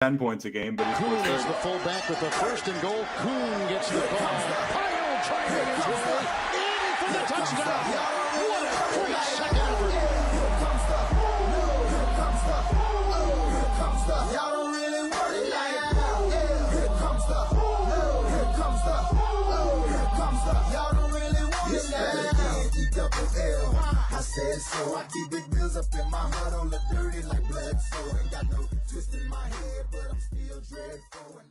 10 points a game, but he's Kuhn is the fullback with the first and goal. Kuhn gets the call. Pyle trying to his way in for the touchdown. What a great second effort. Here comes the. Y'all don't really want it like that. Here comes the. Y'all don't really want it like that. I said so. I keep big bills up in my heart on the dirty like blood. So ain't got no twist in my head, but I'm still dreadful.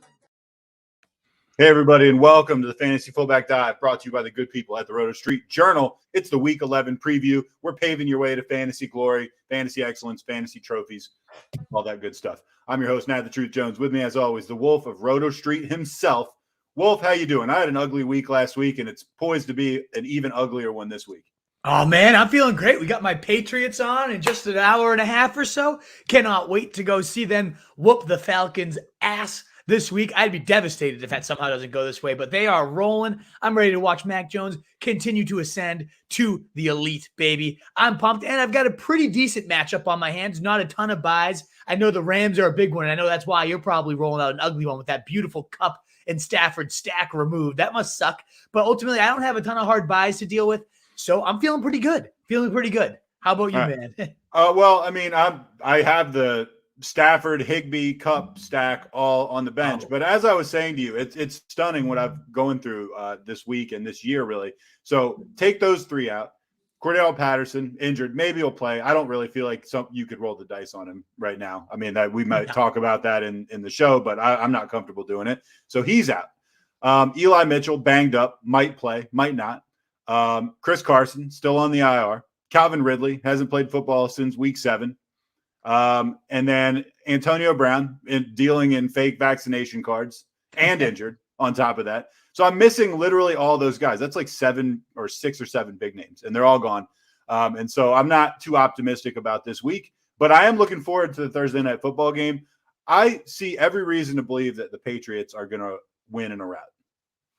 Hey, everybody, and welcome to the Fantasy Fullback Dive, brought to you by the good people at the Roto Street Journal. It's the Week 11 preview. We're paving your way to fantasy glory, fantasy excellence, fantasy trophies, all that good stuff. I'm your host, Nat the Truth Jones. With me, as always, the Wolf of Roto Street himself. Wolf, how you doing? I had an ugly week last week, and it's poised to be an even uglier one this week. Oh, man, I'm feeling great. We got my Patriots on in just an hour and a half or so. Cannot wait to go see them whoop the Falcons' ass this week. I'd be devastated if that somehow doesn't go this way, but they are rolling. I'm ready to watch Mac Jones continue to ascend to the elite, baby. I'm pumped, and I've got a pretty decent matchup on my hands. Not a ton of buys. I know the Rams are a big one, and I know that's why you're probably rolling out an ugly one with that beautiful Cup and Stafford stack removed. That must suck, but ultimately, I don't have a ton of hard buys to deal with. So I'm feeling pretty good. How about you, man? Well, I mean, I have the Stafford, Higbee, Cup stack all on the bench. But as I was saying to you, it's stunning what I've going through this week and this year, really. So take those three out. Cordarrelle Patterson, injured. Maybe he'll play. I don't really feel like you could roll the dice on him right now. I mean, we might talk about that in the show, but I'm not comfortable doing it. So he's out. Eli Mitchell, banged up, might play, might not. Chris Carson, still on the IR. Calvin Ridley, hasn't played football since week 7. And then Antonio Brown dealing in fake vaccination cards and injured on top of that. So I'm missing literally all those guys. That's like 6 or 7 big names, and they're all gone. And so I'm not too optimistic about this week, but I am looking forward to the Thursday night football game. I see every reason to believe that the Patriots are going to win in a rout.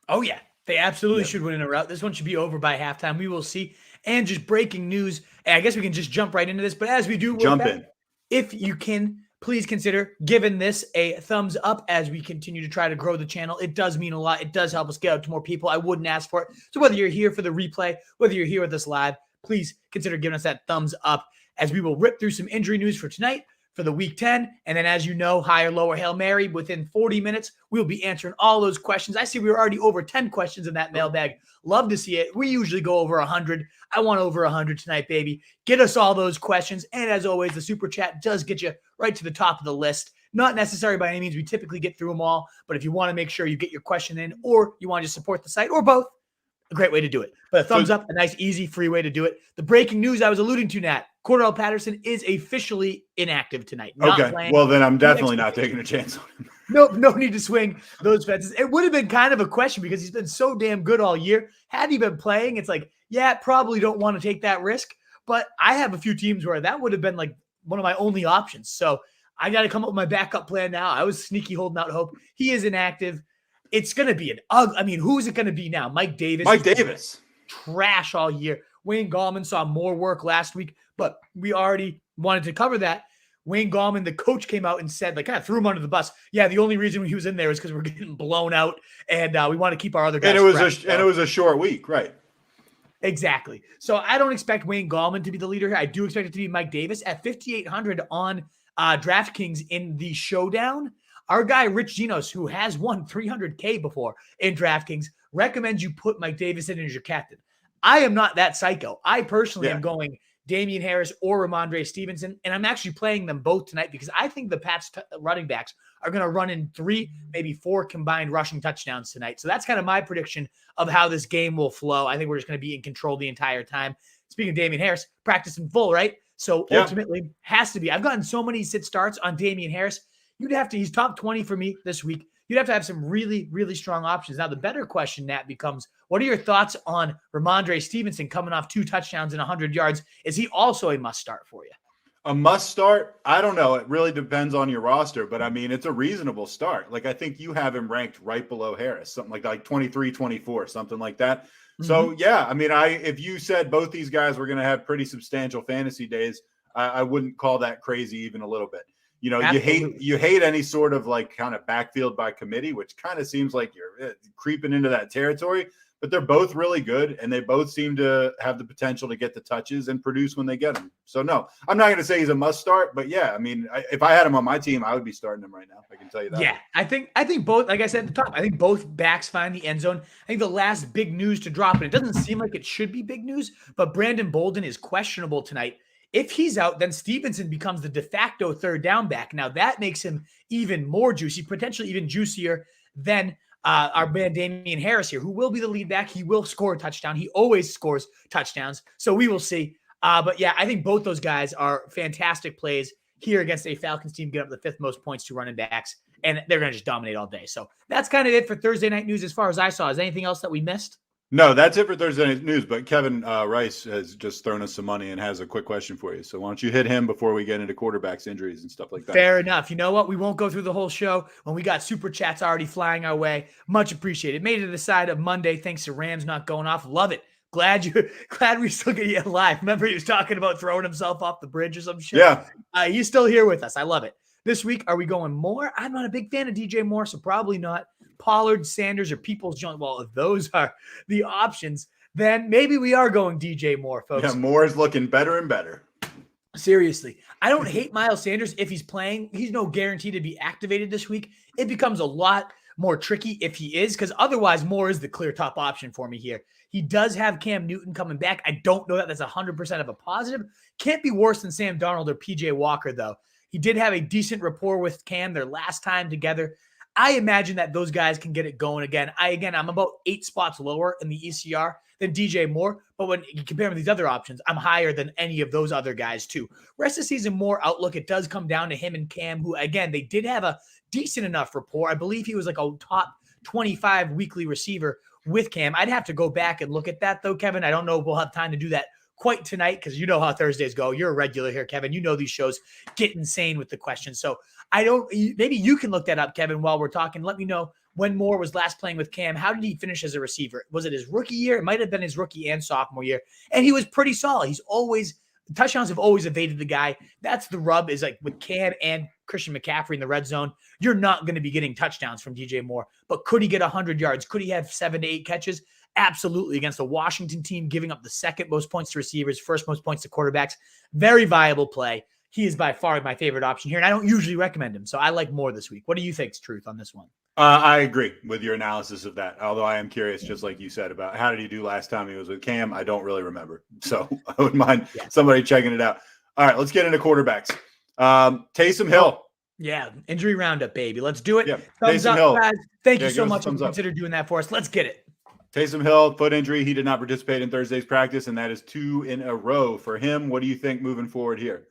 Oh, yeah. They absolutely should win in a rout. This one should be over by halftime. We will see. And just breaking news, and I guess we can just jump right into this. But as we do, jump in. If you can, please consider giving this a thumbs up as we continue to try to grow the channel. It does mean a lot. It does help us get out to more people. I wouldn't ask for it. So whether you're here for the replay, whether you're here with us live, please consider giving us that thumbs up as we will rip through some injury news for tonight, for the week 10. And then, as you know, higher, lower, Hail Mary, within 40 minutes, we'll be answering all those questions. I see we were already over 10 questions in that mailbag. Love to see it. We usually go over 100. I want over 100 tonight, baby. Get us all those questions. And as always, the super chat does get you right to the top of the list. Not necessary by any means. We typically get through them all. But if you want to make sure you get your question in, or you want to support the site, or both, a great way to do it. But a thumbs up, a nice, easy, free way to do it. The breaking news I was alluding to, Nat, Cordarrelle Patterson is officially inactive tonight. Okay, well, then I'm definitely not taking a chance on him. No need to swing those fences. It would have been kind of a question because he's been so damn good all year. Had he been playing, it's like, yeah, probably don't want to take that risk. But I have a few teams where that would have been like one of my only options. So I got to come up with my backup plan now. I was sneaky holding out hope. He is inactive. It's going to be who is it going to be now? Mike Davis. Trash all year. Wayne Gallman saw more work last week, but we already wanted to cover that. Wayne Gallman, the coach, came out and said, kind of threw him under the bus. Yeah, the only reason he was in there is because we're getting blown out, and we want to keep our other guys. And it was a short week, right? Exactly. So I don't expect Wayne Gallman to be the leader here. I do expect it to be Mike Davis at 5,800 on DraftKings in the showdown. Our guy, Rich Genos, who has won $300K before in DraftKings, recommends you put Mike Davis in as your captain. I am not that psycho. I personally am going Damien Harris or Rhamondre Stevenson, and I'm actually playing them both tonight because I think the Pats running backs are going to run in 3, maybe 4 combined rushing touchdowns tonight. So that's kind of my prediction of how this game will flow. I think we're just going to be in control the entire time. Speaking of Damien Harris, practice in full, right? So ultimately has to be. I've gotten so many sit starts on Damien Harris. He's top 20 for me this week. You'd have to have some really, really strong options. Now, the better question, Nat, becomes, what are your thoughts on Rhamondre Stevenson coming off 2 touchdowns and 100 yards? Is he also a must start for you? A must start? I don't know. It really depends on your roster, but I mean, it's a reasonable start. Like, I think you have him ranked right below Harris, something like 23, 24, something like that. Mm-hmm. So, yeah, I mean, if you said both these guys were going to have pretty substantial fantasy days, I wouldn't call that crazy even a little bit. You know, Absolutely. you hate any sort of like kind of backfield by committee, which kind of seems like you're creeping into that territory. But they're both really good, and they both seem to have the potential to get the touches and produce when they get them. So, no, I'm not going to say he's a must start, but yeah, I mean, if I had him on my team, I would be starting him right now. I can tell you that. Yeah, I think both, like I said at the top, I think both backs find the end zone. I think the last big news to drop, and it doesn't seem like it should be big news, but Brandon Bolden is questionable tonight. If he's out, then Stevenson becomes the de facto third down back. Now that makes him even more juicy, potentially even juicier than our man Damien Harris here, who will be the lead back. He will score a touchdown. He always scores touchdowns. So we will see. But yeah, I think both those guys are fantastic plays here against a Falcons team, get up the 5th most points to running backs, and they're going to just dominate all day. So that's kind of it for Thursday night news as far as I saw. Is anything else that we missed? No, that's it for Thursday night news. But Kevin Rice has just thrown us some money and has a quick question for you. So why don't you hit him before we get into quarterbacks, injuries, and stuff like that? Fair enough. You know what? We won't go through the whole show when we got super chats already flying our way. Much appreciated. Made it to the side of Monday thanks to Rams not going off. Love it. Glad we still get you alive. Remember he was talking about throwing himself off the bridge or some shit? Yeah. He's still here with us. I love it. This week, are we going Moore? I'm not a big fan of DJ Moore, so probably not. Pollard, Sanders, or Peoples-Jones. Well, if those are the options, then maybe we are going DJ Moore, folks. Yeah, Moore is looking better and better. Seriously. I don't hate Miles Sanders if he's playing. He's no guarantee to be activated this week. It becomes a lot more tricky if he is, because otherwise Moore is the clear top option for me here. He does have Cam Newton coming back. I don't know that that's 100% of a positive. Can't be worse than Sam Darnold or PJ Walker, though. He did have a decent rapport with Cam their last time together. I imagine that those guys can get it going again. I'm about 8 spots lower in the ECR than DJ Moore, but when you compare him with these other options, I'm higher than any of those other guys too. Rest of the season Moore outlook, it does come down to him and Cam, who again, they did have a decent enough rapport. I believe he was like a top 25 weekly receiver with Cam. I'd have to go back and look at that though, Kevin. I don't know if we'll have time to do that quite tonight because you know how Thursdays go. You're a regular here, Kevin. You know these shows get insane with the questions. So maybe you can look that up, Kevin, while we're talking. Let me know when Moore was last playing with Cam. How did he finish as a receiver? Was it his rookie year? It might have been his rookie and sophomore year. And he was pretty solid. Touchdowns have always evaded the guy. That's the rub, is like with Cam and Christian McCaffrey in the red zone, you're not going to be getting touchdowns from DJ Moore. But could he get 100 yards? Could he have 7 to 8 catches? Absolutely. Against the Washington team, giving up the 2nd most points to receivers, 1st most points to quarterbacks. Very viable play. He is by far my favorite option here, and I don't usually recommend him, so I like Moore this week. What do you think's truth on this one? I agree with your analysis of that, although I am curious, just like you said, about how did he do last time he was with Cam? I don't really remember, so I wouldn't mind somebody checking it out. All right, let's get into quarterbacks. Taysom Hill. Yeah, injury roundup, baby. Let's do it. Yeah, Thumbs Taysom up, Hill. guys. Thank you so give us a much for thumbs up. considering doing that for us. Let's get it. Taysom Hill, foot injury. He did not participate in Thursday's practice, and that is 2 in a row for him. What do you think moving forward here?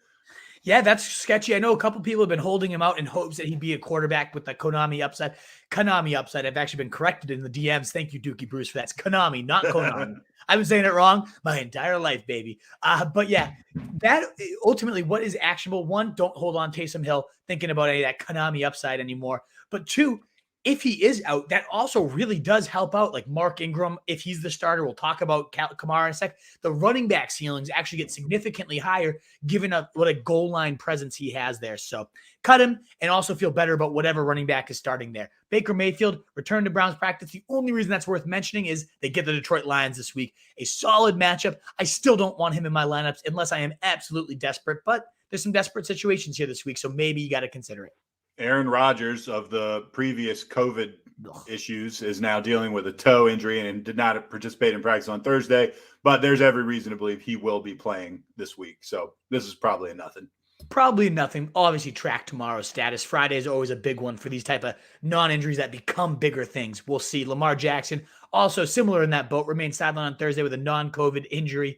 Yeah, that's sketchy. I know a couple people have been holding him out in hopes that he'd be a quarterback with the Konami upside. I've actually been corrected in the DMs. Thank you, Dookie Bruce, for that. It's Konami, not Konami. I've been saying it wrong my entire life, baby. But yeah, that ultimately what is actionable? 1, don't hold on Taysom Hill thinking about any of that Konami upside anymore. But 2, if he is out, that also really does help out like Mark Ingram. If he's the starter, we'll talk about Kamara in a sec. The running back ceilings actually get significantly higher given what a goal line presence he has there. So cut him and also feel better about whatever running back is starting there. Baker Mayfield returned to Browns practice. The only reason that's worth mentioning is they get the Detroit Lions this week. A solid matchup. I still don't want him in my lineups unless I am absolutely desperate, but there's some desperate situations here this week, so maybe you got to consider it. Aaron Rodgers of the previous COVID issues is now dealing with a toe injury and did not participate in practice on Thursday, but there's every reason to believe he will be playing this week. So this is probably a nothing. Probably nothing. Obviously track tomorrow's status. Friday is always a big one for these type of non-injuries that become bigger things. We'll see. Lamar Jackson, also similar in that boat, remained sidelined on Thursday with a non-COVID injury.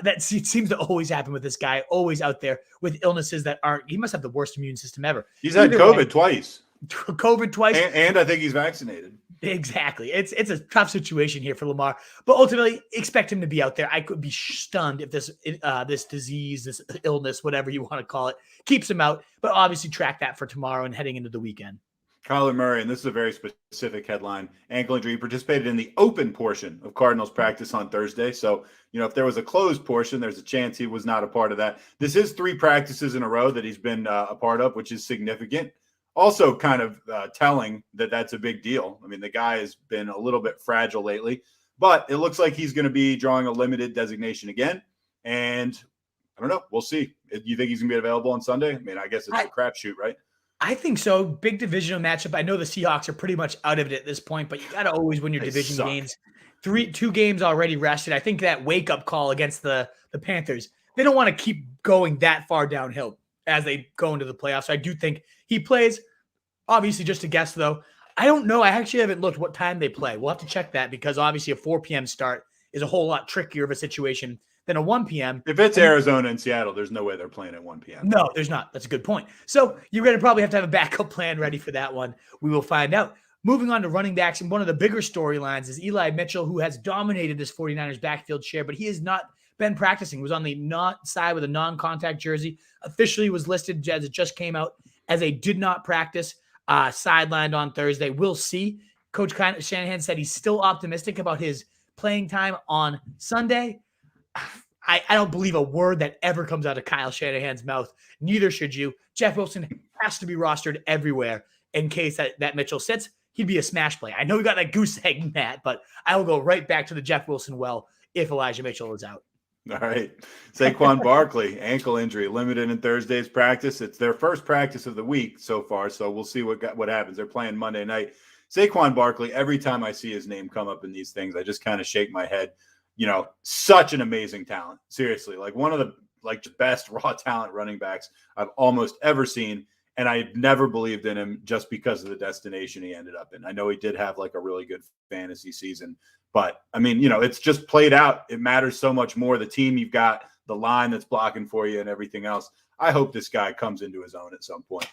That seems to always happen with this guy, always out there with illnesses that aren't – he must have the worst immune system ever. He's had COVID twice. COVID twice. And I think he's vaccinated. Exactly. It's a tough situation here for Lamar, but ultimately expect him to be out there. I could be stunned if this disease, this illness, whatever you want to call it, keeps him out, but obviously track that for tomorrow and heading into the weekend. Kylo Murray, and this is a very specific headline, ankle injury. He participated in the open portion of Cardinals practice on Thursday. So, if there was a closed portion, there's a chance he was not a part of that. This is 3 practices in a row that he's been a part of, which is significant. Also kind of telling that that's a big deal. I mean, the guy has been a little bit fragile lately, but it looks like he's going to be drawing a limited designation again. And I don't know. We'll see. You think he's going to be available on Sunday? I mean, I guess it's a crapshoot, right? I think so. Big divisional matchup. I know the Seahawks are pretty much out of it at this point, but you got to always win your division games. 2 games already rested. I think that wake-up call against the Panthers, they don't want to keep going that far downhill as they go into the playoffs. So I do think he plays. Obviously, just a guess, though. I don't know. I actually haven't looked what time they play. We'll have to check that because obviously a 4 p.m. start is a whole lot trickier of a situation than a 1 p.m. If it's Arizona and Seattle, there's no way they're playing at 1 p.m. No, there's not. That's a good point. So you're going to probably have to have a backup plan ready for that one. We will find out. Moving on to running backs, and one of the bigger storylines is Eli Mitchell, who has dominated this 49ers backfield share, but he has not been practicing. He was on the not side with a non-contact jersey. Officially was listed as it just came out as a did not practice, sidelined on Thursday. We'll see. Coach Shanahan said he's still optimistic about his playing time on Sunday. I don't believe a word that ever comes out of Kyle Shanahan's mouth. Neither should you. Jeff Wilson has to be rostered everywhere in case that Mitchell sits. He'd be a smash play. I know we got that goose egg, Matt, but I will go right back to the Jeff Wilson well if Elijah Mitchell is out. All right. Saquon Barkley, ankle injury, limited in Thursday's practice. It's their first practice of the week so far, so we'll see what happens. They're playing Monday night. Saquon Barkley, every time I see his name come up in these things, I just kind of shake my head. Such an amazing talent. Seriously, like one of the best raw talent running backs I've almost ever seen. And I never believed in him just because of the destination he ended up in. I know he did have a really good fantasy season, but I mean, it's just played out. It matters so much more. The team you've got, the line that's blocking for you and everything else. I hope this guy comes into his own at some point.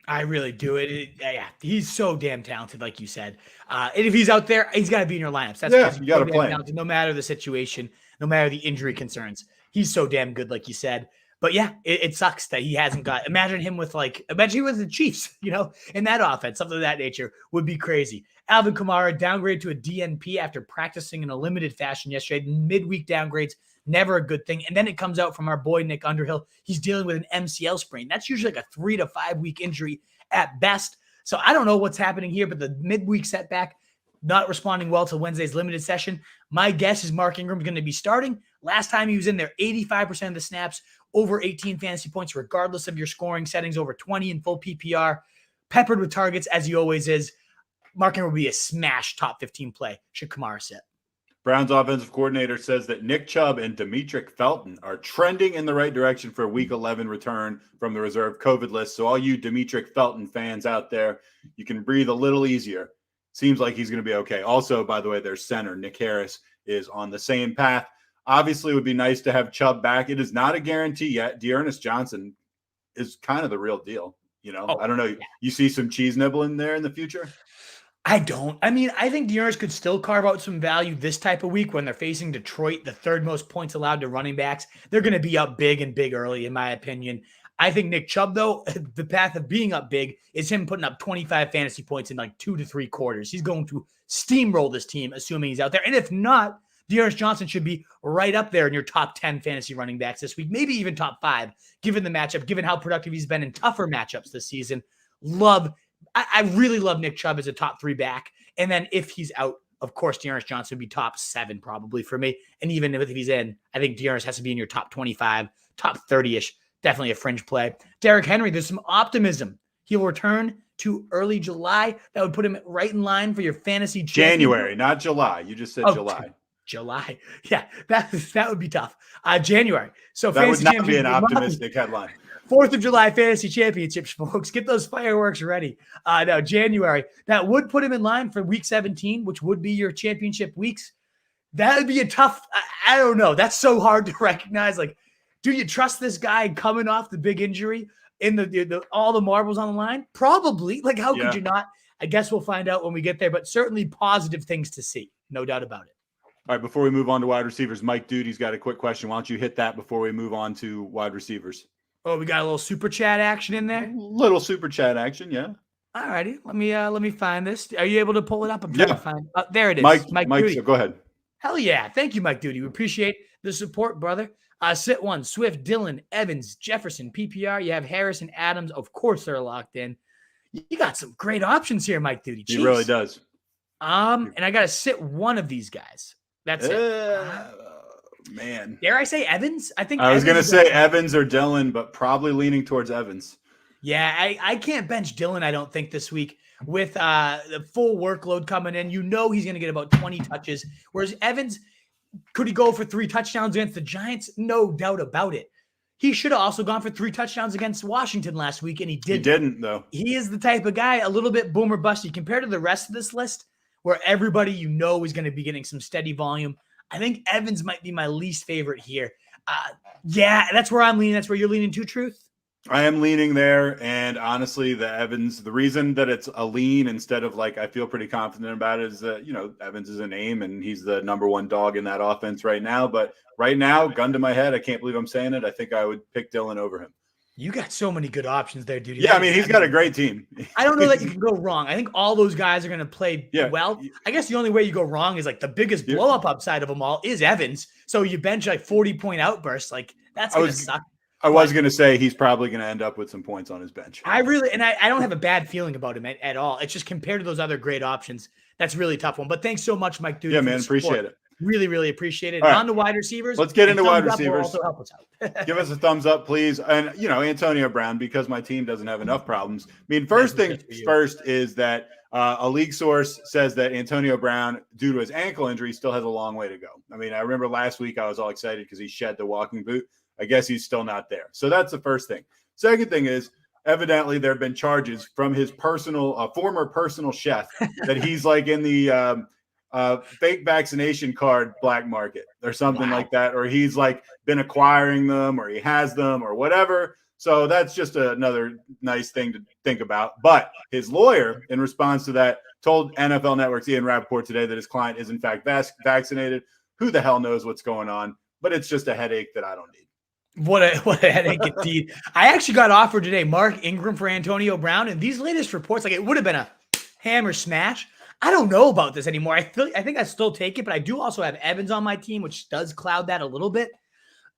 I really do. Yeah, he's so damn talented, like you said. And if he's out there, he's got to be in your lineups. That's you got to play him. No matter the situation, no matter the injury concerns. He's so damn good, like you said. But yeah, it sucks that he hasn't got. Imagine him with the Chiefs, in that offense, something of that nature would be crazy. Alvin Kamara downgraded to a DNP after practicing in a limited fashion yesterday. Midweek downgrades, never a good thing. And then it comes out from our boy Nick Underhill. He's dealing with an MCL sprain. That's usually a 3 to 5 week injury at best. So I don't know what's happening here, but the midweek setback, not responding well to Wednesday's limited session. My guess is Mark Ingram's going to be starting. Last time he was in there, 85% of the snaps, over 18 fantasy points, regardless of your scoring settings, over 20 in full PPR, peppered with targets as he always is. Mark Ingram will be a smash top 15 play should Kamara sit. Browns offensive coordinator says that Nick Chubb and Demetric Felton are trending in the right direction for a Week 11 return from the reserve COVID list. So all you Demetric Felton fans out there, you can breathe a little easier. Seems like he's going to be okay. Also, by the way, their center, Nick Harris, is on the same path. Obviously, it would be nice to have Chubb back. It is not a guarantee yet. Dearness Johnson is kind of the real deal. I don't know. Yeah. You see some cheese nibbling there in the future? I don't. I mean, I think Dearness could still carve out some value this type of week when they're facing Detroit, the 3rd most points allowed to running backs. They're going to be up big and big early, in my opinion. I think Nick Chubb, though, the path of being up big is him putting up 25 fantasy points in 2 to 3 quarters. He's going to steamroll this team, assuming he's out there. And if not, Dearness Johnson should be right up there in your top 10 fantasy running backs this week, maybe even top 5, given the matchup, given how productive he's been in tougher matchups this season. I really love Nick Chubb as a top 3 back. And then if he's out, of course, Dearness Johnson would be top 7 probably for me. And even if he's in, I think Dearness has to be in your top 25, top 30-ish, definitely a fringe play. Derrick Henry, there's some optimism. He'll return to early July. That would put him right in line for your fantasy January, not July. You just said July. July. Yeah, that would be tough. January. So that would not be an optimistic headline. 4th of July fantasy championships, folks. Get those fireworks ready. No, January. That would put him in line for week 17, which would be your championship weeks. That would be a tough, I don't know. That's so hard to recognize. Do you trust this guy coming off the big injury in the all the marbles on the line? Probably. How could you not? I guess we'll find out when we get there, but certainly positive things to see. No doubt about it. All right, before we move on to wide receivers, Mike Duty's got a quick question. Why don't you hit that before we move on to wide receivers? Oh, we got a little super chat action in there? Little super chat action, yeah. All righty. Let me find this. Are you able to pull it up? I'm trying to find. There it is. Mike Duty. so go ahead. Hell yeah. Thank you, Mike Duty. We appreciate the support, brother. Sit one, Swift, Dillon, Evans, Jefferson, PPR. You have Harris and Adams. Of course, they're locked in. You got some great options here, Mike Duty. Jeez. He really does. And I got to sit one of these guys. That's it. Man. Dare I say Evans? I think I was going to say Evans or Dillon, but probably leaning towards Evans. Yeah, I can't bench Dillon, I don't think, this week with the full workload coming in. You know he's going to get about 20 touches, whereas Evans, could he go for 3 touchdowns against the Giants? No doubt about it. He should have also gone for 3 touchdowns against Washington last week, and he didn't. He didn't, though. He is the type of guy, a little bit boomer busty compared to the rest of this list, where everybody you know is going to be getting some steady volume. I think Evans might be my least favorite here. Yeah, that's where I'm leaning. That's where you're leaning too, Truth? I am leaning there, and honestly, the reason that it's a lean instead of like I feel pretty confident about it is that, Evans is a name, and he's the number 1 dog in that offense right now. But right now, gun to my head, I can't believe I'm saying it, I think I would pick Dillon over him. You got so many good options there, dude. Yeah, I mean, he's got a great team. I don't know that you can go wrong. I think all those guys are going to play well. I guess the only way you go wrong is like the biggest blow-up upside of them all is Evans. So you bench like 40-point outbursts. Like that's going to suck. I was going to say he's probably going to end up with some points on his bench. I don't have a bad feeling about him at all. It's just compared to those other great options, that's really a tough one. But thanks so much, Mike Dude. Yeah, man, appreciate it. Really, really appreciate it. Right. On the wide receivers. Let's get into wide receivers. Also help us out. Give us a thumbs up, please. And, Antonio Brown, because my team doesn't have enough problems. I mean, first thing first is that a league source says that Antonio Brown, due to his ankle injury, still has a long way to go. I mean, I remember last week I was all excited because he shed the walking boot. I guess he's still not there. So that's the first thing. Second thing is, evidently there have been charges from his former personal chef that he's like in the fake vaccination card black market or something like that, or he's like been acquiring them, or he has them, or whatever. So that's just another nice thing to think about. But his lawyer, in response to that, told NFL Network's Ian Rappaport today that his client is in fact vaccinated. Who the hell knows what's going on? But it's just a headache that I don't need. What a headache indeed. I actually got offered today Mark Ingram for Antonio Brown, and these latest reports, like it would have been a hammer smash. I don't know about this anymore. I think I still take it, but I do also have Evans on my team, which does cloud that a little bit.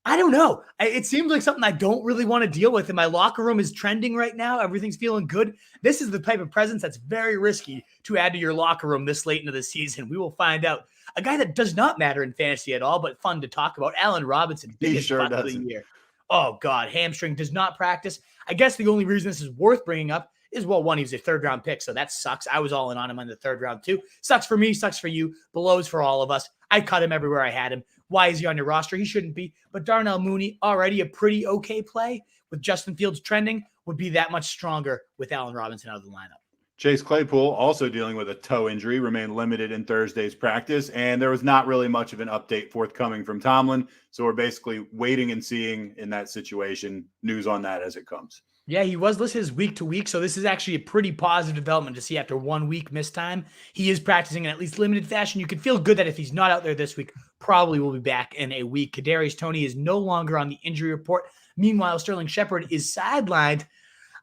I don't know. It seems like something I don't really want to deal with. And my locker room is trending right now. Everything's feeling good. This is the type of presence that's very risky to add to your locker room this late into the season. We will find out. A guy that does not matter in fantasy at all, but fun to talk about. Allen Robinson, biggest sure bust of the year. Oh, God. Hamstring, does not practice. I guess the only reason this is worth bringing up is, well, one, he was a 3rd-round pick, so that sucks. I was all in on him on the 3rd round, too. Sucks for me, sucks for you. Belows for all of us. I cut him everywhere I had him. Why is he on your roster? He shouldn't be. But Darnell Mooney, already a pretty okay play with Justin Fields trending, would be that much stronger with Allen Robinson out of the lineup. Chase Claypool, also dealing with a toe injury, remained limited in Thursday's practice, and there was not really much of an update forthcoming from Tomlin. So we're basically waiting and seeing in that situation, news on that as it comes. Yeah, he was listed as week to week, so this is actually a pretty positive development to see after 1 week missed time. He is practicing in at least limited fashion. You can feel good that if he's not out there this week, probably will be back in a week. Kadarius Toney is no longer on the injury report. Meanwhile, Sterling Shepard is sidelined.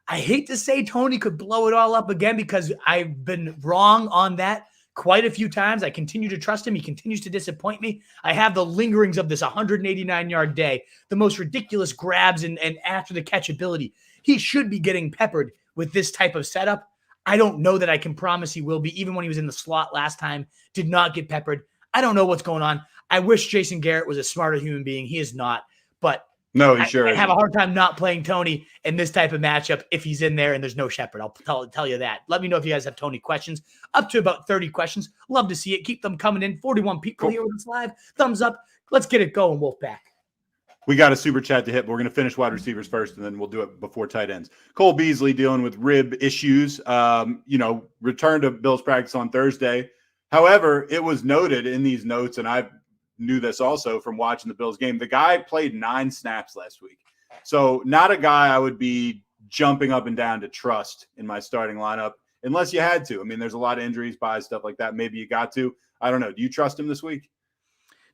I hate to say Toney could blow it all up again because I've been wrong on that quite a few times. I continue to trust him. He continues to disappoint me. I have the lingerings of this 189-yard day, the most ridiculous grabs and after the catch ability. He should be getting peppered with this type of setup. I don't know that I can promise he will be. Even when he was in the slot last time, did not get peppered. I don't know what's going on. I wish Jason Garrett was a smarter human being. He is not. But no, he sure I have a hard time not playing Toney in this type of matchup if he's in there and there's no Shepard. I'll tell you that. Let me know if you guys have Toney questions. Up to about 30 questions. Love to see it. Keep them coming in. 41 people here with us live. Thumbs up. Let's get it going, Wolfpack. We got a super chat to hit, but we're going to finish wide receivers first, and then we'll do it before tight ends. Cole Beasley dealing with rib issues, returned to Bills practice on Thursday. However, it was noted in these notes, and I knew this also from watching the Bills game, the guy played 9 snaps last week. So not a guy I would be jumping up and down to trust in my starting lineup unless you had to. I mean, there's a lot of injuries, buys, stuff like that. Maybe you got to. I don't know. Do you trust him this week?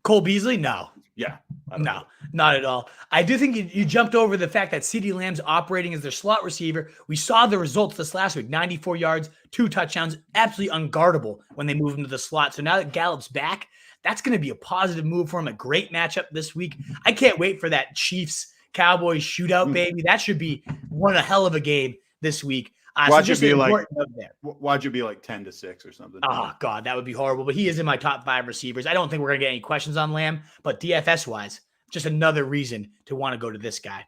Cole Beasley? No. Yeah. No, not at all. I do think you jumped over the fact that CeeDee Lamb's operating as their slot receiver. We saw the results this last week, 94 yards, 2 touchdowns, absolutely unguardable when they move him to the slot. So now that Gallup's back, that's going to be a positive move for him. A great matchup this week. I can't wait for that Chiefs-Cowboys shootout, baby. That should be one hell of a game this week. Watch it be like 10-6 or something. Oh, God, that would be horrible. But he is in my top 5 receivers. I don't think we're going to get any questions on Lamb, but DFS-wise, just another reason to want to go to this guy.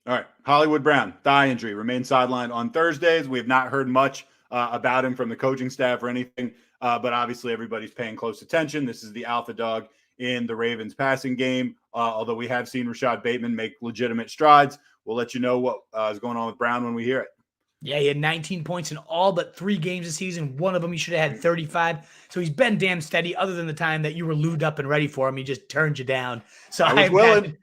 All right. Hollywood Brown, thigh injury, remains sidelined on Thursdays. We have not heard much about him from the coaching staff or anything, but obviously everybody's paying close attention. This is the alpha dog in the Ravens passing game, although we have seen Rashad Bateman make legitimate strides. We'll let you know what is going on with Brown when we hear it. Yeah, he had 19 points in all but 3 games this season. One of them he should have had 35. So he's been damn steady other than the time that you were lubed up and ready for him. He just turned you down. So I was willing.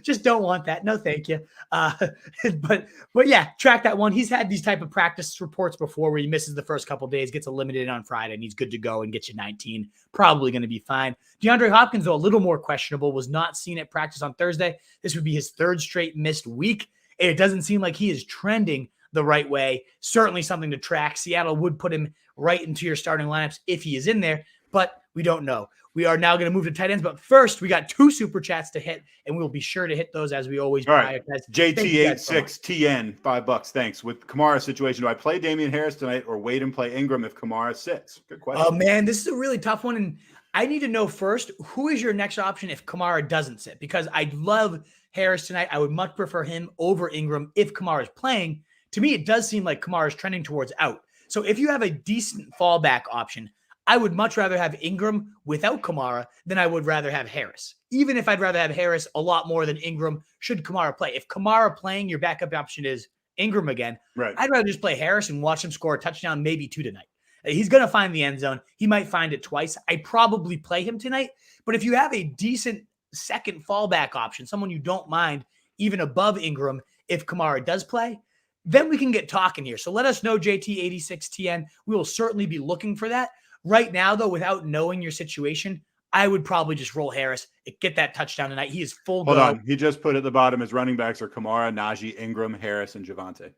Just don't want that. No, thank you. But yeah, track that one. He's had these type of practice reports before where he misses the first couple days, gets eliminated on Friday, and he's good to go and gets you 19. Probably going to be fine. DeAndre Hopkins, though, a little more questionable, was not seen at practice on Thursday. This would be his 3rd straight missed week. It doesn't seem like he is trending the right way. Certainly something to track. Seattle would put him right into your starting lineups if he is in there, but we don't know. We are now going to move to tight ends, but first we got 2 super chats to hit, and we'll be sure to hit those as we always prioritize. Right. JT86TN, $5. Thanks. With Kamara's situation, do I play Damien Harris tonight or wait and play Ingram if Kamara sits? Good question. Oh, man, this is a really tough one, and I need to know first, who is your next option if Kamara doesn't sit? Because I love Harris tonight. I would much prefer him over Ingram if Kamara is playing. To me, it does seem like Kamara is trending towards out. So if you have a decent fallback option, I would much rather have Ingram without Kamara than I would rather have Harris. Even if I'd rather have Harris a lot more than Ingram should Kamara play. If Kamara playing, your backup option is Ingram again, right, I'd rather just play Harris and watch him score a touchdown, maybe 2 tonight. He's going to find the end zone. He might find it twice. I probably play him tonight. But if you have a decent second fallback option, someone you don't mind even above Ingram if Kamara does play, then we can get talking here. So let us know, JT86TN. We will certainly be looking for that. Right now, though, without knowing your situation, I would probably just roll Harris, get that touchdown tonight. He is full go. Hold on. He just put at the bottom his running backs are Kamara, Najee, Ingram, Harris, and Javonte.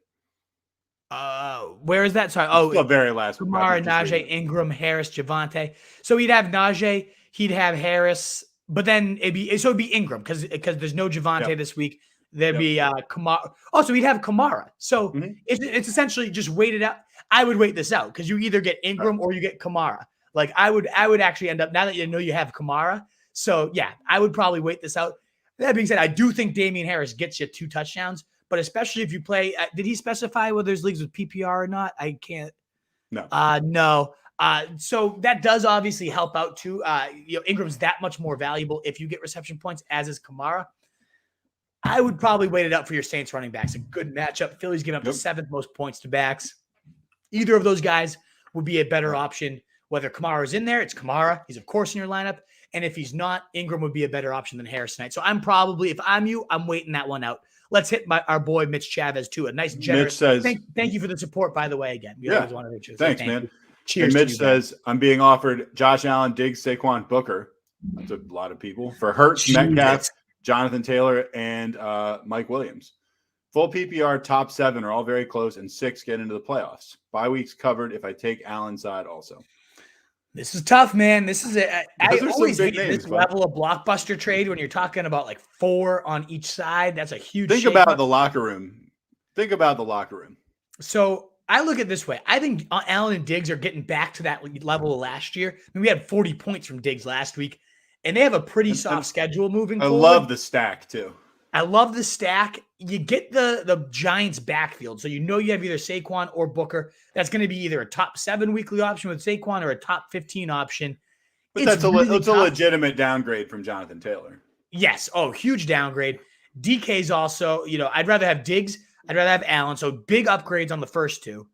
Where is that? Sorry. Oh, the very last. Kamara, Najee, Ingram, Harris, Javonte. So he'd have Najee, he'd have Harris, but then it'd be Ingram because there's no Javonte this week. There'd be Kamara. Oh, so he'd have Kamara. So it's essentially just wait it out. I would wait this out because you either get Ingram or you get Kamara. Like I would actually end up, now that you know you have Kamara. So yeah, I would probably wait this out. That being said, I do think Damien Harris gets you 2 touchdowns, but especially if you play, did he specify whether there's leagues with PPR or not? I can't. No. No. So that does obviously help out too. Ingram's that much more valuable if you get reception points, as is Kamara. I would probably wait it out for your Saints running backs. A good matchup. Philly's giving up the 7th most points to backs. Either of those guys would be a better option. Whether Kamara is in there, it's Kamara. He's, of course, in your lineup. And if he's not, Ingram would be a better option than Harris tonight. So I'm probably, if I'm you, I'm waiting that one out. Let's hit our boy Mitch Chavez, too. A nice, generous. Mitch says, thank you for the support, by the way, again. We always want to make sure. Thanks, man. You. Cheers. And Mitch says, I'm being offered Josh Allen, Diggs, Saquon, Booker. That's a lot of people. For Hurts, Metcalf, Jonathan Taylor, and Mike Williams. Full PPR top 7 are all very close, and 6 get into the playoffs. Bye weeks covered if I take Allen's side also. This is tough, man. This is I always hate names, this level of blockbuster trade when you're talking about like 4 on each side. That's a huge. Think about the locker room. So I look at it this way. I think Allen and Diggs are getting back to that level of last year. I mean, we had 40 points from Diggs last week, and they have a pretty soft schedule moving forward. I love the stack too. I love the stack. You get the Giants backfield. So you have either Saquon or Booker. That's going to be either a top 7 weekly option with Saquon or a top 15 option. But that's a legitimate downgrade from Jonathan Taylor. Yes. Oh, huge downgrade. DK's also, I'd rather have Diggs. I'd rather have Allen. So big upgrades on the first 2.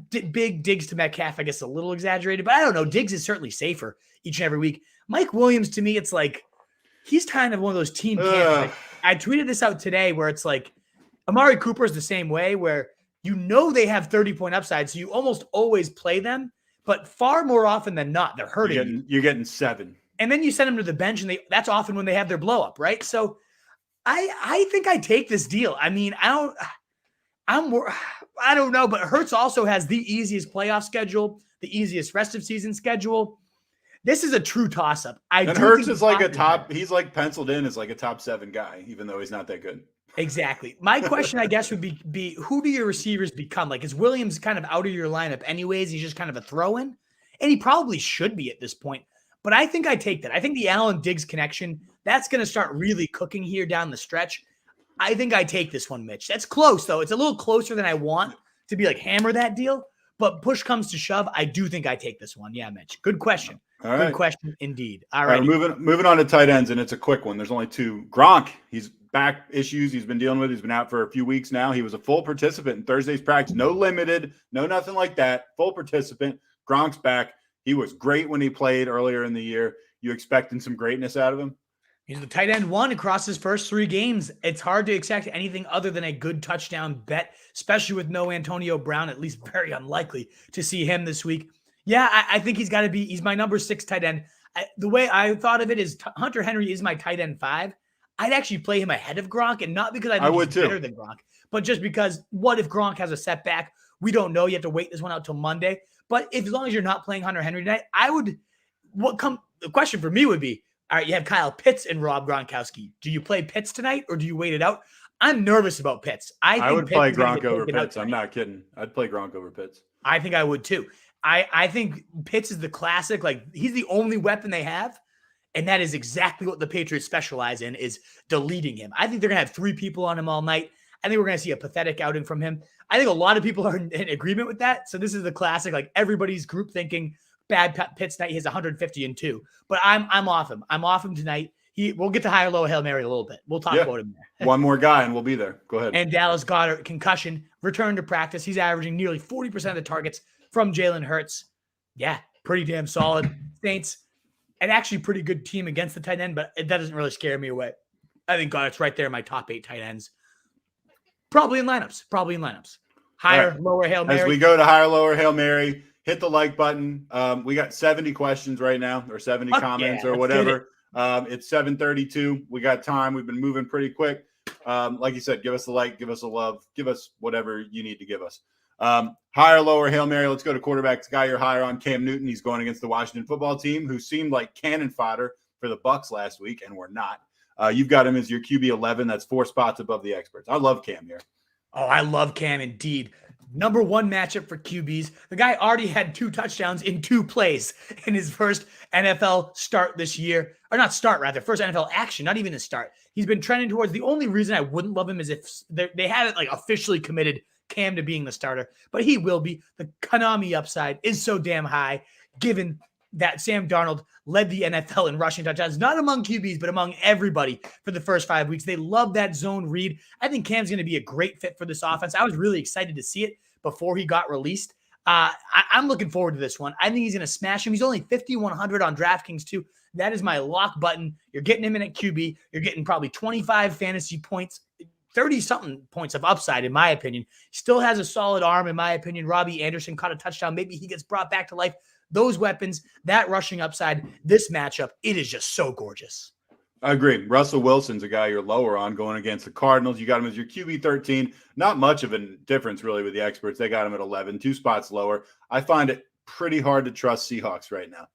Big Diggs to Metcalf, I guess a little exaggerated, but I don't know. Diggs is certainly safer each and every week. Mike Williams, to me, it's like he's kind of one of those team camps. I tweeted this out today where it's like Amari Cooper is the same way where they have 30-point upside, so you almost always play them, but far more often than not, they're hurting. You're getting 7. And then you send them to the bench, and that's often when they have their blow up, right? So I think I take this deal. I mean, I don't know, but Hurts also has the easiest playoff schedule, the easiest rest of season schedule. This is a true toss up. And Hurts is like he's like penciled in as like a top 7 guy, even though he's not that good. Exactly. My question, I guess, would be who do your receivers become? Like, is Williams kind of out of your lineup anyways? He's just kind of a throw-in? And he probably should be at this point. But I think I take that. I think the Allen-Diggs connection, that's going to start really cooking here down the stretch. I think I take this one, Mitch. That's close, though. It's a little closer than I want to be like hammer that deal. But push comes to shove, I do think I take this one. Yeah, Mitch. Good question. All right. Good question indeed. All right. Moving on to tight ends, and it's a quick one. There's only 2. Gronk, he's back issues he's been dealing with. He's been out for a few weeks now. He was a full participant in Thursday's practice. No limited, no nothing like that. Full participant. Gronk's back. He was great when he played earlier in the year. You expecting some greatness out of him? He's the tight end 1 across his first 3 games. It's hard to expect anything other than a good touchdown bet, especially with no Antonio Brown, at least very unlikely to see him this week. Yeah, I think he's my number 6 tight end. The way I thought of it is Hunter Henry is my tight end 5. I'd actually play him ahead of Gronk, and not because I think he's better than Gronk, but just because what if Gronk has a setback? We don't know. You have to wait this one out till Monday. But as long as you're not playing Hunter Henry tonight, the question for me would be, all right, you have Kyle Pitts and Rob Gronkowski. Do you play Pitts tonight or do you wait it out? I'm nervous about Pitts. I would play Gronk over Pitts. I'm not kidding. I'd play Gronk over Pitts. I think I would too. I think Pitts is the classic. Like, he's the only weapon they have. And that is exactly what the Patriots specialize in, is deleting him. I think they're going to have 3 people on him all night. I think we're going to see a pathetic outing from him. I think a lot of people are in agreement with that. So this is the classic, like everybody's group thinking bad Pitts night. He has 150 and 2, but I'm off him. I'm off him tonight. We'll get to higher, low Hail Mary a little bit. We'll talk about him there. One more guy and we'll be there. Go ahead. And Dallas Goedert, concussion, return to practice. He's averaging nearly 40% of the targets from Jalen Hurts. Yeah, pretty damn solid. Saints, an actually pretty good team against the tight end, but that doesn't really scare me away. I think Goedert's right there in my top 8 tight ends. Probably in lineups. Higher, lower Hail Mary. As we go to higher, lower Hail Mary, hit the like button. We got 70 questions right now, or 70 comments or whatever. It's 7:32. We got time. We've been moving pretty quick. Like you said, give us a like, give us a love, give us whatever you need to give us. Higher, lower Hail Mary. Let's go to quarterback. Guy you're higher on, Cam Newton. He's going against the Washington football team, who seemed like cannon fodder for the Bucs last week, and we're not. You've got him as your QB 11. That's 4 spots above the experts. I love Cam here. Oh, I love Cam indeed. Number 1 matchup for QBs. The guy already had 2 touchdowns in 2 plays in his first NFL start this year. Or not start, rather. First NFL action, not even a start. He's been trending towards, the only reason I wouldn't love him is if they haven't like officially committed Cam to being the starter. But he will be. The Konami upside is so damn high, given that Sam Darnold led the NFL in rushing touchdowns, not among QBs, but among everybody for the first 5 weeks. They love that zone read. I think Cam's going to be a great fit for this offense. I was really excited to see it before he got released. I'm looking forward to this one. I think he's going to smash him. He's only 5,100 on DraftKings too. That is my lock button. You're getting him in at QB. You're getting probably 25 fantasy points, 30-something points of upside, in my opinion. Still has a solid arm, in my opinion. Robbie Anderson caught a touchdown. Maybe he gets brought back to life. Those weapons, that rushing upside, this matchup, it is just so gorgeous. I agree. Russell Wilson's a guy you're lower on going against the Cardinals. You got him as your QB 13. Not much of a difference, really, with the experts. They got him at 11, 2 spots lower. I find it pretty hard to trust Seahawks right now.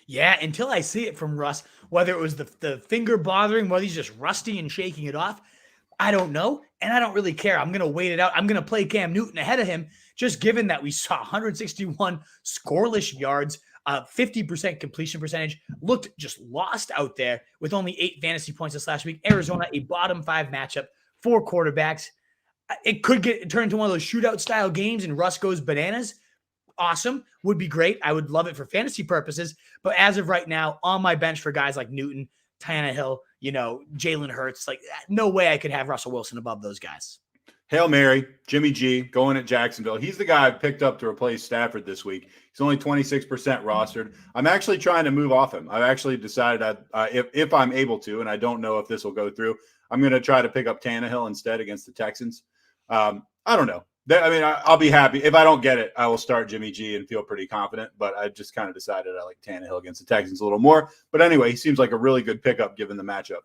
Yeah, until I see it from Russ, whether it was the finger bothering, whether he's just rusty and shaking it off, I don't know, and I don't really care. I'm going to wait it out. I'm going to play Cam Newton ahead of him, just given that we saw 161 scoreless yards, 50% completion percentage, looked just lost out there with only 8 fantasy points this last week. Arizona, a bottom 5 matchup, 4 quarterbacks. It could turn into one of those shootout style games and Russ goes bananas. Awesome. Would be great. I would love it for fantasy purposes. But as of right now, on my bench for guys like Newton, Tannehill, Jalen Hurts, like no way I could have Russell Wilson above those guys. Hail Mary, Jimmy G going at Jacksonville. He's the guy I picked up to replace Stafford this week. He's only 26% rostered. I'm actually trying to move off him. I've actually decided if I'm able to, and I don't know if this will go through, I'm going to try to pick up Tannehill instead against the Texans. I don't know. I'll be happy. If I don't get it, I will start Jimmy G and feel pretty confident. But I just kind of decided I like Tannehill against the Texans a little more. But anyway, he seems like a really good pickup given the matchup.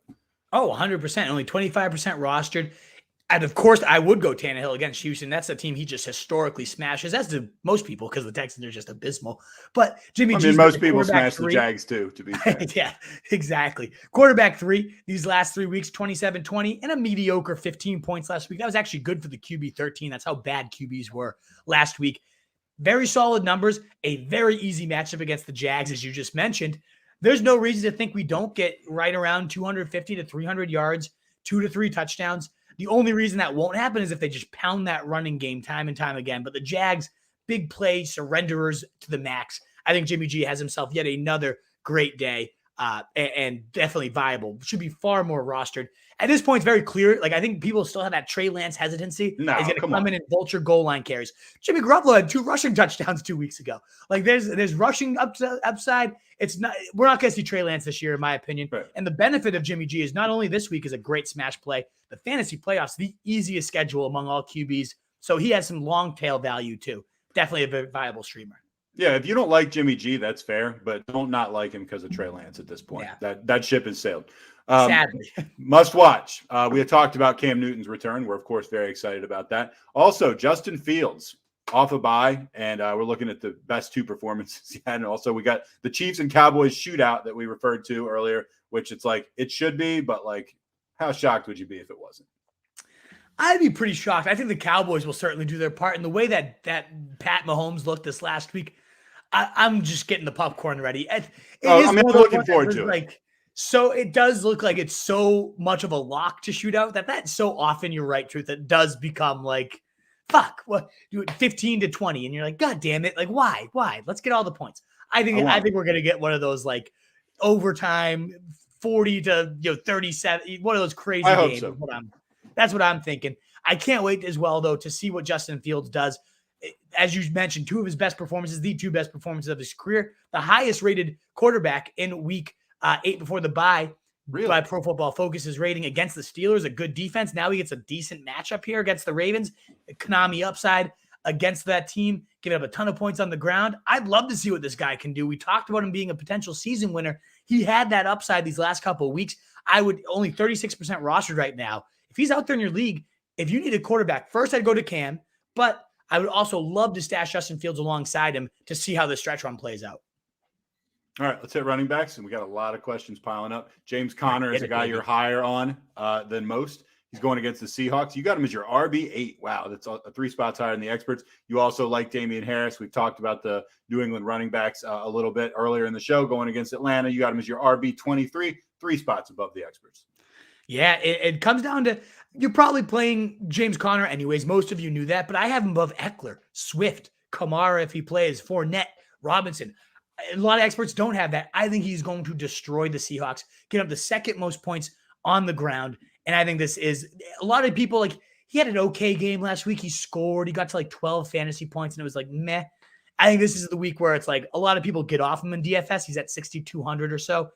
Oh, 100%. Only 25% rostered. And of course, I would go Tannehill against Houston. That's a team he just historically smashes, as do most people, because the Texans are just abysmal. But Jimmy G. Most people smash the Jags too, to be fair. Yeah, exactly. Quarterback 3, these last 3 weeks, 27-20, and a mediocre 15 points last week. That was actually good for the QB 13. That's how bad QBs were last week. Very solid numbers. A very easy matchup against the Jags, as you just mentioned. There's no reason to think we don't get right around 250 to 300 yards, 2 to 3 touchdowns. The only reason that won't happen is if they just pound that running game time and time again. But the Jags, big play, surrenderers to the max. I think Jimmy G has himself yet another great day and definitely viable. Should be far more rostered. At this point, it's very clear. Like, I think people still have that Trey Lance hesitancy. No, he's going to come in and vulture goal line carries. Jimmy Garoppolo had 2 rushing touchdowns 2 weeks ago. Like, there's rushing upside. We're not going to see Trey Lance this year, in my opinion. Right. And the benefit of Jimmy G is not only this week is a great smash play, the fantasy playoffs, the easiest schedule among all QBs. So he has some long tail value too. Definitely a very viable streamer. Yeah, if you don't like Jimmy G, that's fair, but don't not like him because of Trey Lance at this point. Yeah. That ship has sailed. Sadly. Must watch. We had talked about Cam Newton's return. We're, of course, very excited about that. Also, Justin Fields off a bye, and we're looking at the best 2 performances he had. And also, we got the Chiefs and Cowboys shootout that we referred to earlier, which it's like it should be, but like, how shocked would you be if it wasn't? I'd be pretty shocked. I think the Cowboys will certainly do their part. And the way that Pat Mahomes looked this last week, I'm just getting the popcorn ready. I'm looking forward to it. So it does look like it's so much of a lock to shoot out that so often, you're right, Truth, it does become like, fuck, what, do it 15-20. And you're like, God damn it. Like, why? Let's get all the points. I think we're going to get one of those like overtime 40 to 37, one of those crazy games. So. That's what I'm thinking. I can't wait as well, though, to see what Justin Fields does. As you mentioned, 2 of his best performances, the 2 best performances of his career, the highest rated quarterback in week 8 before the bye by Pro Football Focus's rating against the Steelers, a good defense. Now he gets a decent matchup here against the Ravens. Konami upside against that team, giving up a ton of points on the ground. I'd love to see what this guy can do. We talked about him being a potential season winner. He had that upside these last couple of weeks. I would only 36% rostered right now. If he's out there in your league, if you need a quarterback, first I'd go to Cam, but I would also love to stash Justin Fields alongside him to see how the stretch run plays out. All right, let's hit running backs, and we got a lot of questions piling up. James Conner is a guy you're higher on than most. He's going against the Seahawks. You got him as your RB8. Wow, that's 3 spots higher than the experts. You also like Damien Harris. We've talked about the New England running backs a little bit earlier in the show going against Atlanta. You got him as your RB23, 3 spots above the experts. Yeah, it comes down to you're probably playing James Conner anyways. Most of you knew that, but I have him above Eckler, Swift, Kamara if he plays, Fournette, Robinson. A lot of experts don't have that. I think he's going to destroy the Seahawks, get up the 2nd most points on the ground. And I think this is a lot of people like he had an okay game last week. He scored. He got to like 12 fantasy points and it was like, meh. I think this is the week where it's like a lot of people get off him in DFS. He's at 6,200 or so.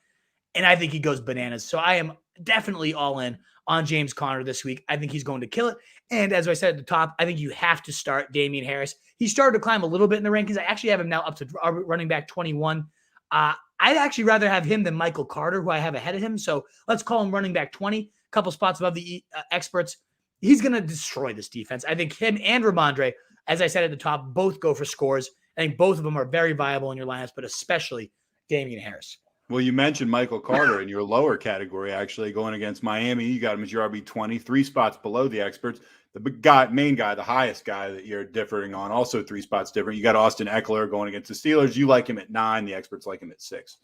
And I think he goes bananas. So I am definitely all in on James Conner this week. I think he's going to kill it. And as I said at the top, I think you have to start Damien Harris. He started to climb a little bit in the rankings. I actually have him now up to running back 21. I'd actually rather have him than Michael Carter, who I have ahead of him. So let's call him running back 20, a couple spots above the experts. He's going to destroy this defense. I think him and Rhamondre, as I said at the top, both go for scores. I think both of them are very viable in your lineups, but especially Damien Harris. Well, you mentioned Michael Carter in your lower category, actually, going against Miami. You got him as your RB20, 3 spots below the experts. The big guy, main guy, the highest guy that you're differing on, also 3 spots different. You got Austin Eckler going against the Steelers. You like him at 9. The experts like him at 6.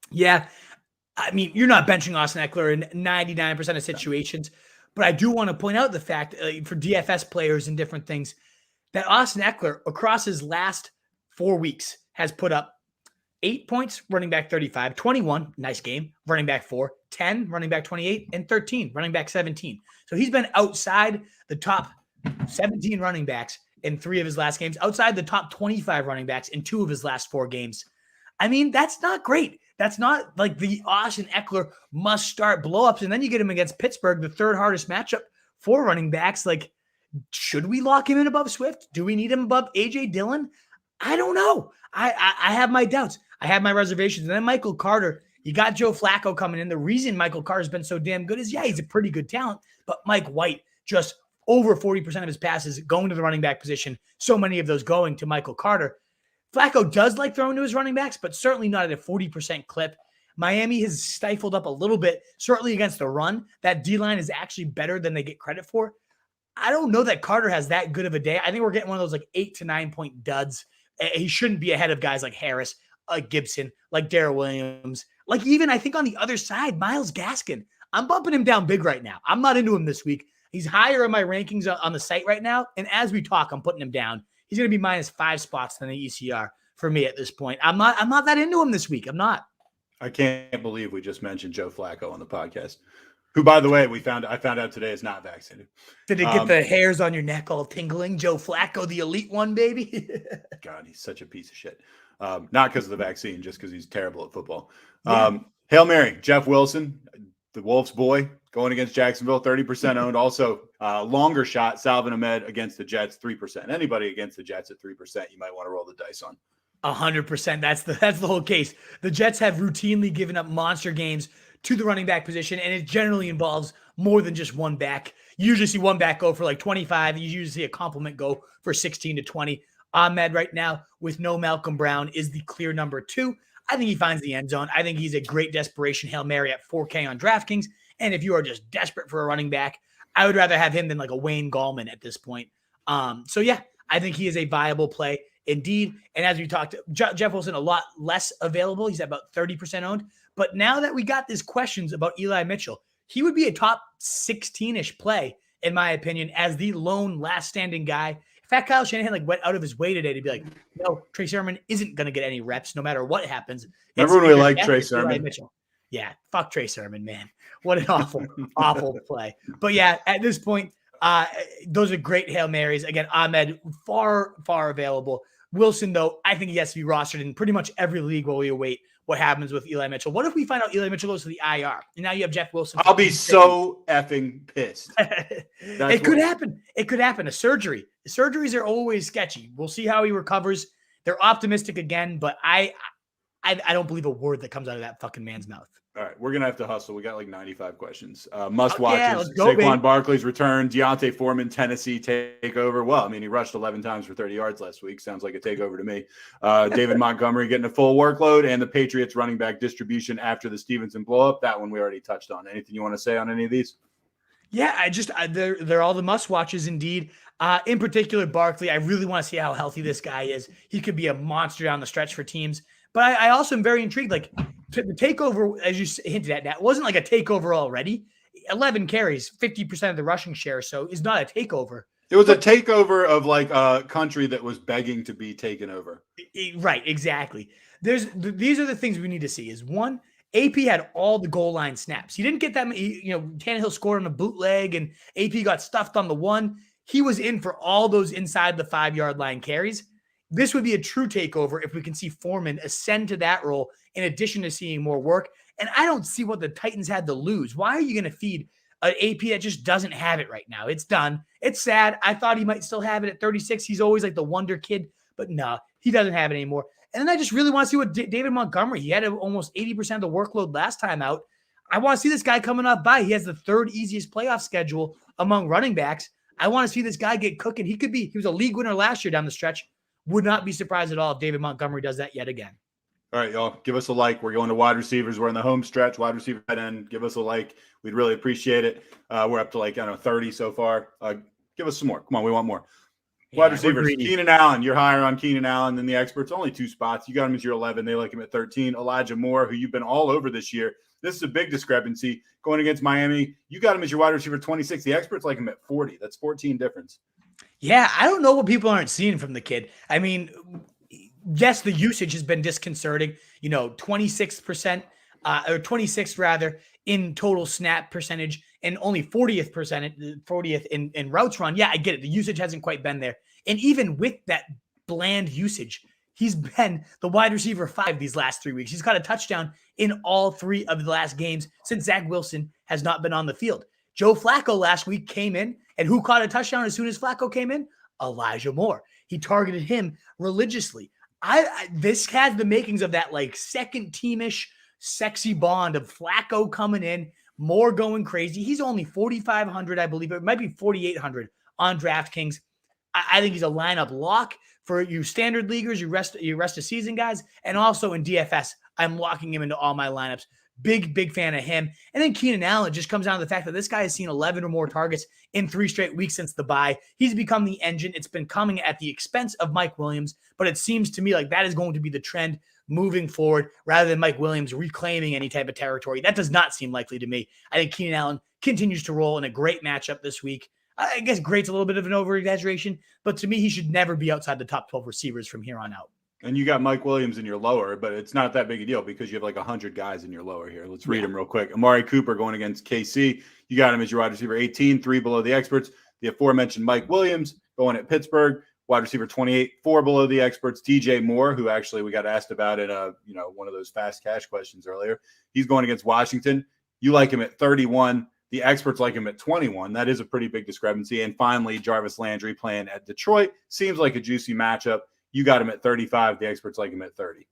Yeah. I mean, you're not benching Austin Eckler in 99% of situations, but I do want to point out the fact for DFS players and different things that Austin Eckler across his last 4 weeks has put up 8 points, running back 35, 21, nice game, running back 4, 10, running back 28, and 13, running back 17. So he's been outside the top 17 running backs in 3 of his last games, outside the top 25 running backs in 2 of his last 4 games. I mean, that's not great. That's not like the Austin Eckler must start blow-ups. And then you get him against Pittsburgh, the 3rd hardest matchup for running backs. Like, Should we lock him in above Swift? Do we need him above A.J. Dillon? I don't know. I have my doubts. I have my reservations. And then Michael Carter, you got Joe Flacco coming in. The reason Michael Carter's been so damn good is, yeah, he's a pretty good talent, but Mike White, just over 40% of his passes going to the running back position, so many of those going to Michael Carter. Flacco does like throwing to his running backs, but certainly not at a 40% clip. Miami has stifled up a little bit, certainly against the run. That D-line is actually better than they get credit for. I don't know that Carter has that good of a day. I think we're getting one of those like 8 to 9 point duds. He shouldn't be ahead of guys like Harris, like Gibson, like Darrell Williams, like even I think on the other side, Myles Gaskin. I'm bumping him down big right now. I'm not into him this week. He's higher in my rankings on the site right now. And as we talk, I'm putting him down. He's going to be -5 spots than the ECR for me at this point. I'm not that into him this week. I'm not. I can't believe we just mentioned Joe Flacco on the podcast, who, by the way, I found out today is not vaccinated. Did it get the hairs on your neck all tingling? Joe Flacco, the elite one, baby. God, he's such a piece of shit. Not because of the vaccine, just because he's terrible at football. Yeah. Hail Mary, Jeff Wilson, the Wolves boy, going against Jacksonville, 30% owned. Also, longer shot, Salvin Ahmed against the Jets, 3%. Anybody against the Jets at 3%, you might want to roll the dice on. 100%. That's the whole case. The Jets have routinely given up monster games to the running back position, and it generally involves more than just one back. You usually see one back go for like 25. You usually see a compliment go for 16 to 20. Ahmed right now with no Malcolm Brown is the clear number 2. I think he finds the end zone. I think he's a great desperation Hail Mary at 4K on DraftKings. And if you are just desperate for a running back, I would rather have him than like a Wayne Gallman at this point. So yeah, I think he is a viable play indeed. And as we talked, Jeff Wilson, a lot less available. He's at about 30% owned. But now that we got these questions about Eli Mitchell, he would be a top 16-ish play, in my opinion, as the lone last standing guy. In fact, Kyle Shanahan went out of his way today to be like, no, Trey Sermon isn't going to get any reps no matter what happens. Remember when we liked Trey Sermon? Yeah, fuck Trey Sermon, man. What an awful, awful play. But yeah, at this point, those are great Hail Marys. Again, Ahmed, far, far available. Wilson, though, I think he has to be rostered in pretty much every league while we await what happens with Eli Mitchell. What if we find out Eli Mitchell goes to the IR and now you have Jeff Wilson? I'll be so effing pissed. It could happen. It could happen. A surgery. Surgeries are always sketchy. We'll see how he recovers. They're optimistic again, but I don't believe a word that comes out of that fucking man's mouth. All right, we're going to have to hustle. We got like 95 questions. Must watches. Yeah, let's go, Saquon baby. Barkley's return. Deontay Foreman, Tennessee takeover. Well, I mean, he rushed 11 times for 30 yards last week. Sounds like a takeover to me. David Montgomery getting a full workload, and the Patriots running back distribution after the Stevenson blow-up. That one we already touched on. Anything you want to say on any of these? Yeah, they're all the must watches indeed. In particular, Barkley, I really want to see how healthy this guy is. He could be a monster down the stretch for teams. But I also am very intrigued. The takeover, as you hinted at, that wasn't like a takeover already. 11 carries, 50% of the rushing share, so it's not a takeover. It was a takeover of like a country that was begging to be taken over. Right, exactly. These are the things we need to see. Is one, AP had all the goal line snaps. He didn't get that many. Tannehill scored on a bootleg, and AP got stuffed on the one. He was in for all those inside the 5-yard line carries. This would be a true takeover if we can see Foreman ascend to that role in addition to seeing more work. And I don't see what the Titans had to lose. Why are you going to feed an AP that just doesn't have it right now? It's done. It's sad. I thought he might still have it at 36. He's always like the wonder kid, but no, he doesn't have it anymore. And then I just really want to see what David Montgomery, he had almost 80% of the workload last time out. I want to see this guy coming off by. He has the 3rd easiest playoff schedule among running backs. I want to see this guy get cooking. He was a league winner last year down the stretch. Would not be surprised at all if David Montgomery does that yet again. All right, y'all, give us a like. We're going to wide receivers. We're in the home stretch, wide receiver tight end. Give us a like. We'd really appreciate it. We're up to 30 so far. Give us some more. Come on, we want more. Wide receivers. Keenan Allen. You're higher on Keenan Allen than the experts. Only 2 spots. You got him as your 11. They like him at 13. Elijah Moore, who you've been all over this year. This is a big discrepancy. Going against Miami, you got him as your wide receiver 26. The experts like him at 40. That's 14 difference. Yeah, I don't know what people aren't seeing from the kid. I mean, yes, the usage has been disconcerting. 26% or 26 rather in total snap percentage and only 40th in routes run. Yeah, I get it. The usage hasn't quite been there. And even with that bland usage, he's been the wide receiver 5 these last 3 weeks. He's got a touchdown in all 3 of the last games since Zach Wilson has not been on the field. Joe Flacco last week came in, and who caught a touchdown as soon as Flacco came in? Elijah Moore. He targeted him religiously. This has the makings of that like second teamish sexy bond of Flacco coming in, Moore going crazy. He's only 4,500, I believe. It might be 4,800 on DraftKings. I think he's a lineup lock for you standard leaguers, you rest of season guys, and also in DFS. I'm locking him into all my lineups. Big fan of him. And then Keenan Allen just comes down to the fact that this guy has seen 11 or more targets in 3 straight weeks since the bye. He's become the engine. It's been coming at the expense of Mike Williams, but it seems to me like that is going to be the trend moving forward rather than Mike Williams reclaiming any type of territory. That does not seem likely to me. I think Keenan Allen continues to roll in a great matchup this week. I guess great's a little bit of an over-exaggeration, but to me, he should never be outside the top 12 receivers from here on out. And you got Mike Williams in your lower, but it's not that big a deal because you have like 100 guys in your lower here. Let's read them real quick. Amari Cooper going against KC. You got him as your wide receiver 18, 3 below the experts. The aforementioned Mike Williams going at Pittsburgh, wide receiver 28, 4 below the experts. DJ Moore, who actually we got asked about in one of those fast cash questions earlier. He's going against Washington. You like him at 31. The experts like him at 21. That is a pretty big discrepancy. And finally, Jarvis Landry playing at Detroit. Seems like a juicy matchup. You got him at 35. The experts like him at 30.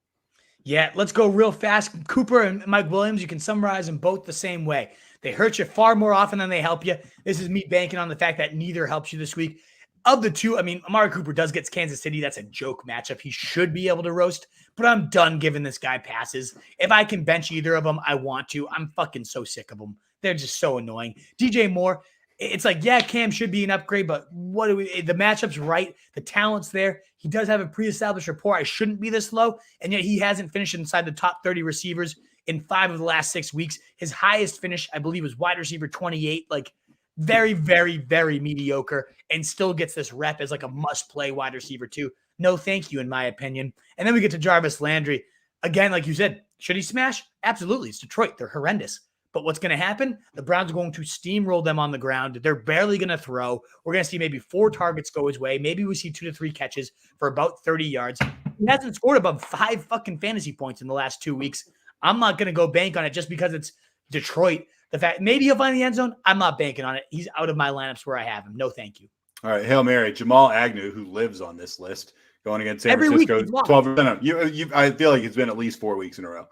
Yeah, let's go real fast. Cooper and Mike Williams, you can summarize them both the same way. They hurt you far more often than they help you. This is me banking on the fact that neither helps you this week. Of the two, I mean, Amari Cooper does get Kansas City. That's a joke matchup. He should be able to roast, but I'm done giving this guy passes. If I can bench either of them, I want to. I'm fucking so sick of them. They're just so annoying. DJ Moore, it's like, yeah, Cam should be an upgrade, but the matchup's right. The talent's there. He does have a pre-established rapport. I shouldn't be this low, and yet he hasn't finished inside the top 30 receivers in 5 of the last 6 weeks. His highest finish, I believe, was wide receiver 28. Like, very, very, very mediocre, and still gets this rep as like a must-play wide receiver too. No thank you, in my opinion. And then we get to Jarvis Landry. Again, like you said, should he smash? Absolutely. It's Detroit. They're horrendous. But what's going to happen? The Browns are going to steamroll them on the ground. They're barely going to throw. We're going to see maybe 4 targets go his way. Maybe we see 2 to 3 catches for about 30 yards. He hasn't scored above 5 fucking fantasy points in the last 2 weeks. I'm not going to go bank on it just because it's Detroit. The fact maybe he'll find the end zone. I'm not banking on it. He's out of my lineups where I have him. No, thank you. All right, Hail Mary. Jamal Agnew, who lives on this list, going against San Francisco, 12%. I feel like it's been at least 4 weeks in a row.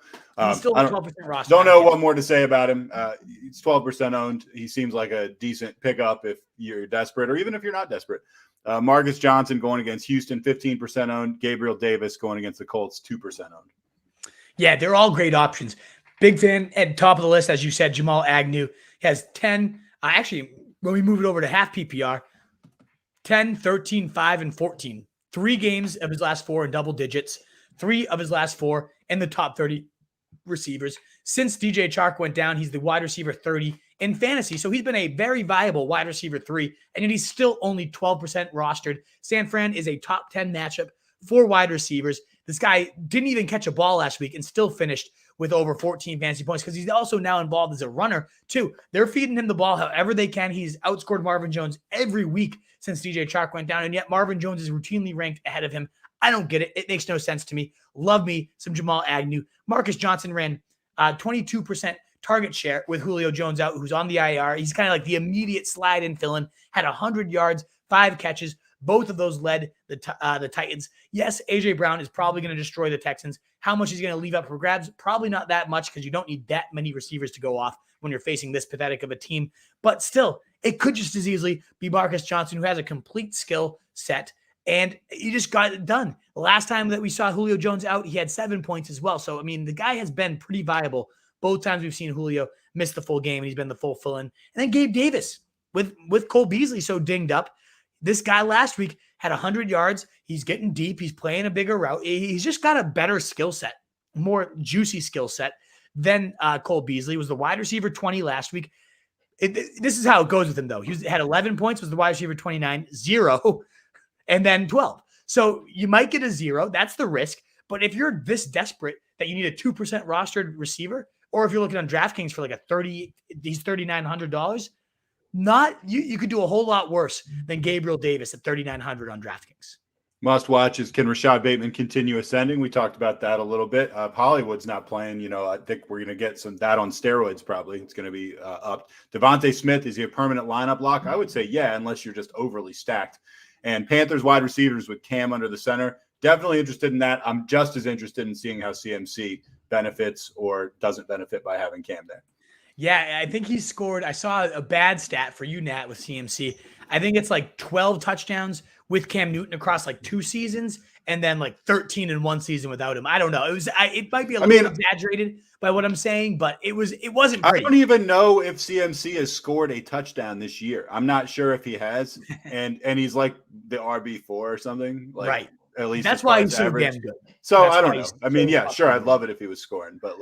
He's still 12% roster. Don't know what more to say about him. He's 12% owned. He seems like a decent pickup if you're desperate or even if you're not desperate. Marcus Johnson going against Houston, 15% owned. Gabriel Davis going against the Colts, 2% owned. Yeah, they're all great options. Big fan at top of the list, as you said, Jamal Agnew has 10. Actually, when we move it over to half PPR, 10, 13, 5, and 14. 3 games of his last 4 in double digits. 3 of his last 4 in the top 30 receivers. Since DJ Chark went down, he's the wide receiver 30 in fantasy. So he's been a very viable wide receiver 3, and yet he's still only 12% rostered. San Fran is a top 10 matchup for wide receivers. This guy didn't even catch a ball last week and still finished with over 14 fantasy points because he's also now involved as a runner too. They're feeding him the ball however they can. He's outscored Marvin Jones every week since DJ Chark went down, and yet Marvin Jones is routinely ranked ahead of him. I don't get it. It makes no sense to me. Love me some Jamal Agnew. Marcus Johnson ran 22% target share with Julio Jones out, who's on the IR. He's kind of like the immediate slide in fill-in, had 100 yards, 5 catches. Both of those led the Titans. Yes, A.J. Brown is probably going to destroy the Texans. How much he's going to leave up for grabs? Probably not that much because you don't need that many receivers to go off when you're facing this pathetic of a team. But still, it could just as easily be Marcus Johnson, who has a complete skill set, and he just got it done. The last time that we saw Julio Jones out, he had 7 points as well. So, I mean, the guy has been pretty viable. Both times we've seen Julio miss the full game, and he's been the full fill-in. And then Gabe Davis with Cole Beasley so dinged up. This guy last week had 100 yards. He's getting deep. He's playing a bigger route. He's just got a better skill set, more juicy skill set than Cole Beasley. He was the wide receiver 20 last week. This is how it goes with him, though. He had 11 points, was the wide receiver 29, 0, and then 12. So you might get a 0. That's the risk. But if you're this desperate that you need a 2% rostered receiver, or if you're looking on DraftKings for like he's $3,900, you could do a whole lot worse than Gabriel Davis at $3,900 on DraftKings. Must watch is, can Rashad Bateman continue ascending? We talked about that a little bit. Hollywood's not playing. I think we're going to get that on steroids probably. It's going to be up. Devonte Smith, is he a permanent lineup lock? I would say yeah, unless you're just overly stacked. And Panthers wide receivers with Cam under the center. Definitely interested in that. I'm just as interested in seeing how CMC benefits or doesn't benefit by having Cam there. Yeah, I think he scored. I saw a bad stat for you, Nat, with CMC. I think it's like 12 touchdowns with Cam Newton across like 2 seasons, and then like 13 in 1 season without him. I don't know. It might be a little exaggerated by what I'm saying, but it wasn't pretty. I don't even know if CMC has scored a touchdown this year. I'm not sure if he has, and he's like the RB4 or something. Like, right. At least that's why he's so damn good. So I don't know. I mean, yeah, sure, I'd love it if he was scoring, but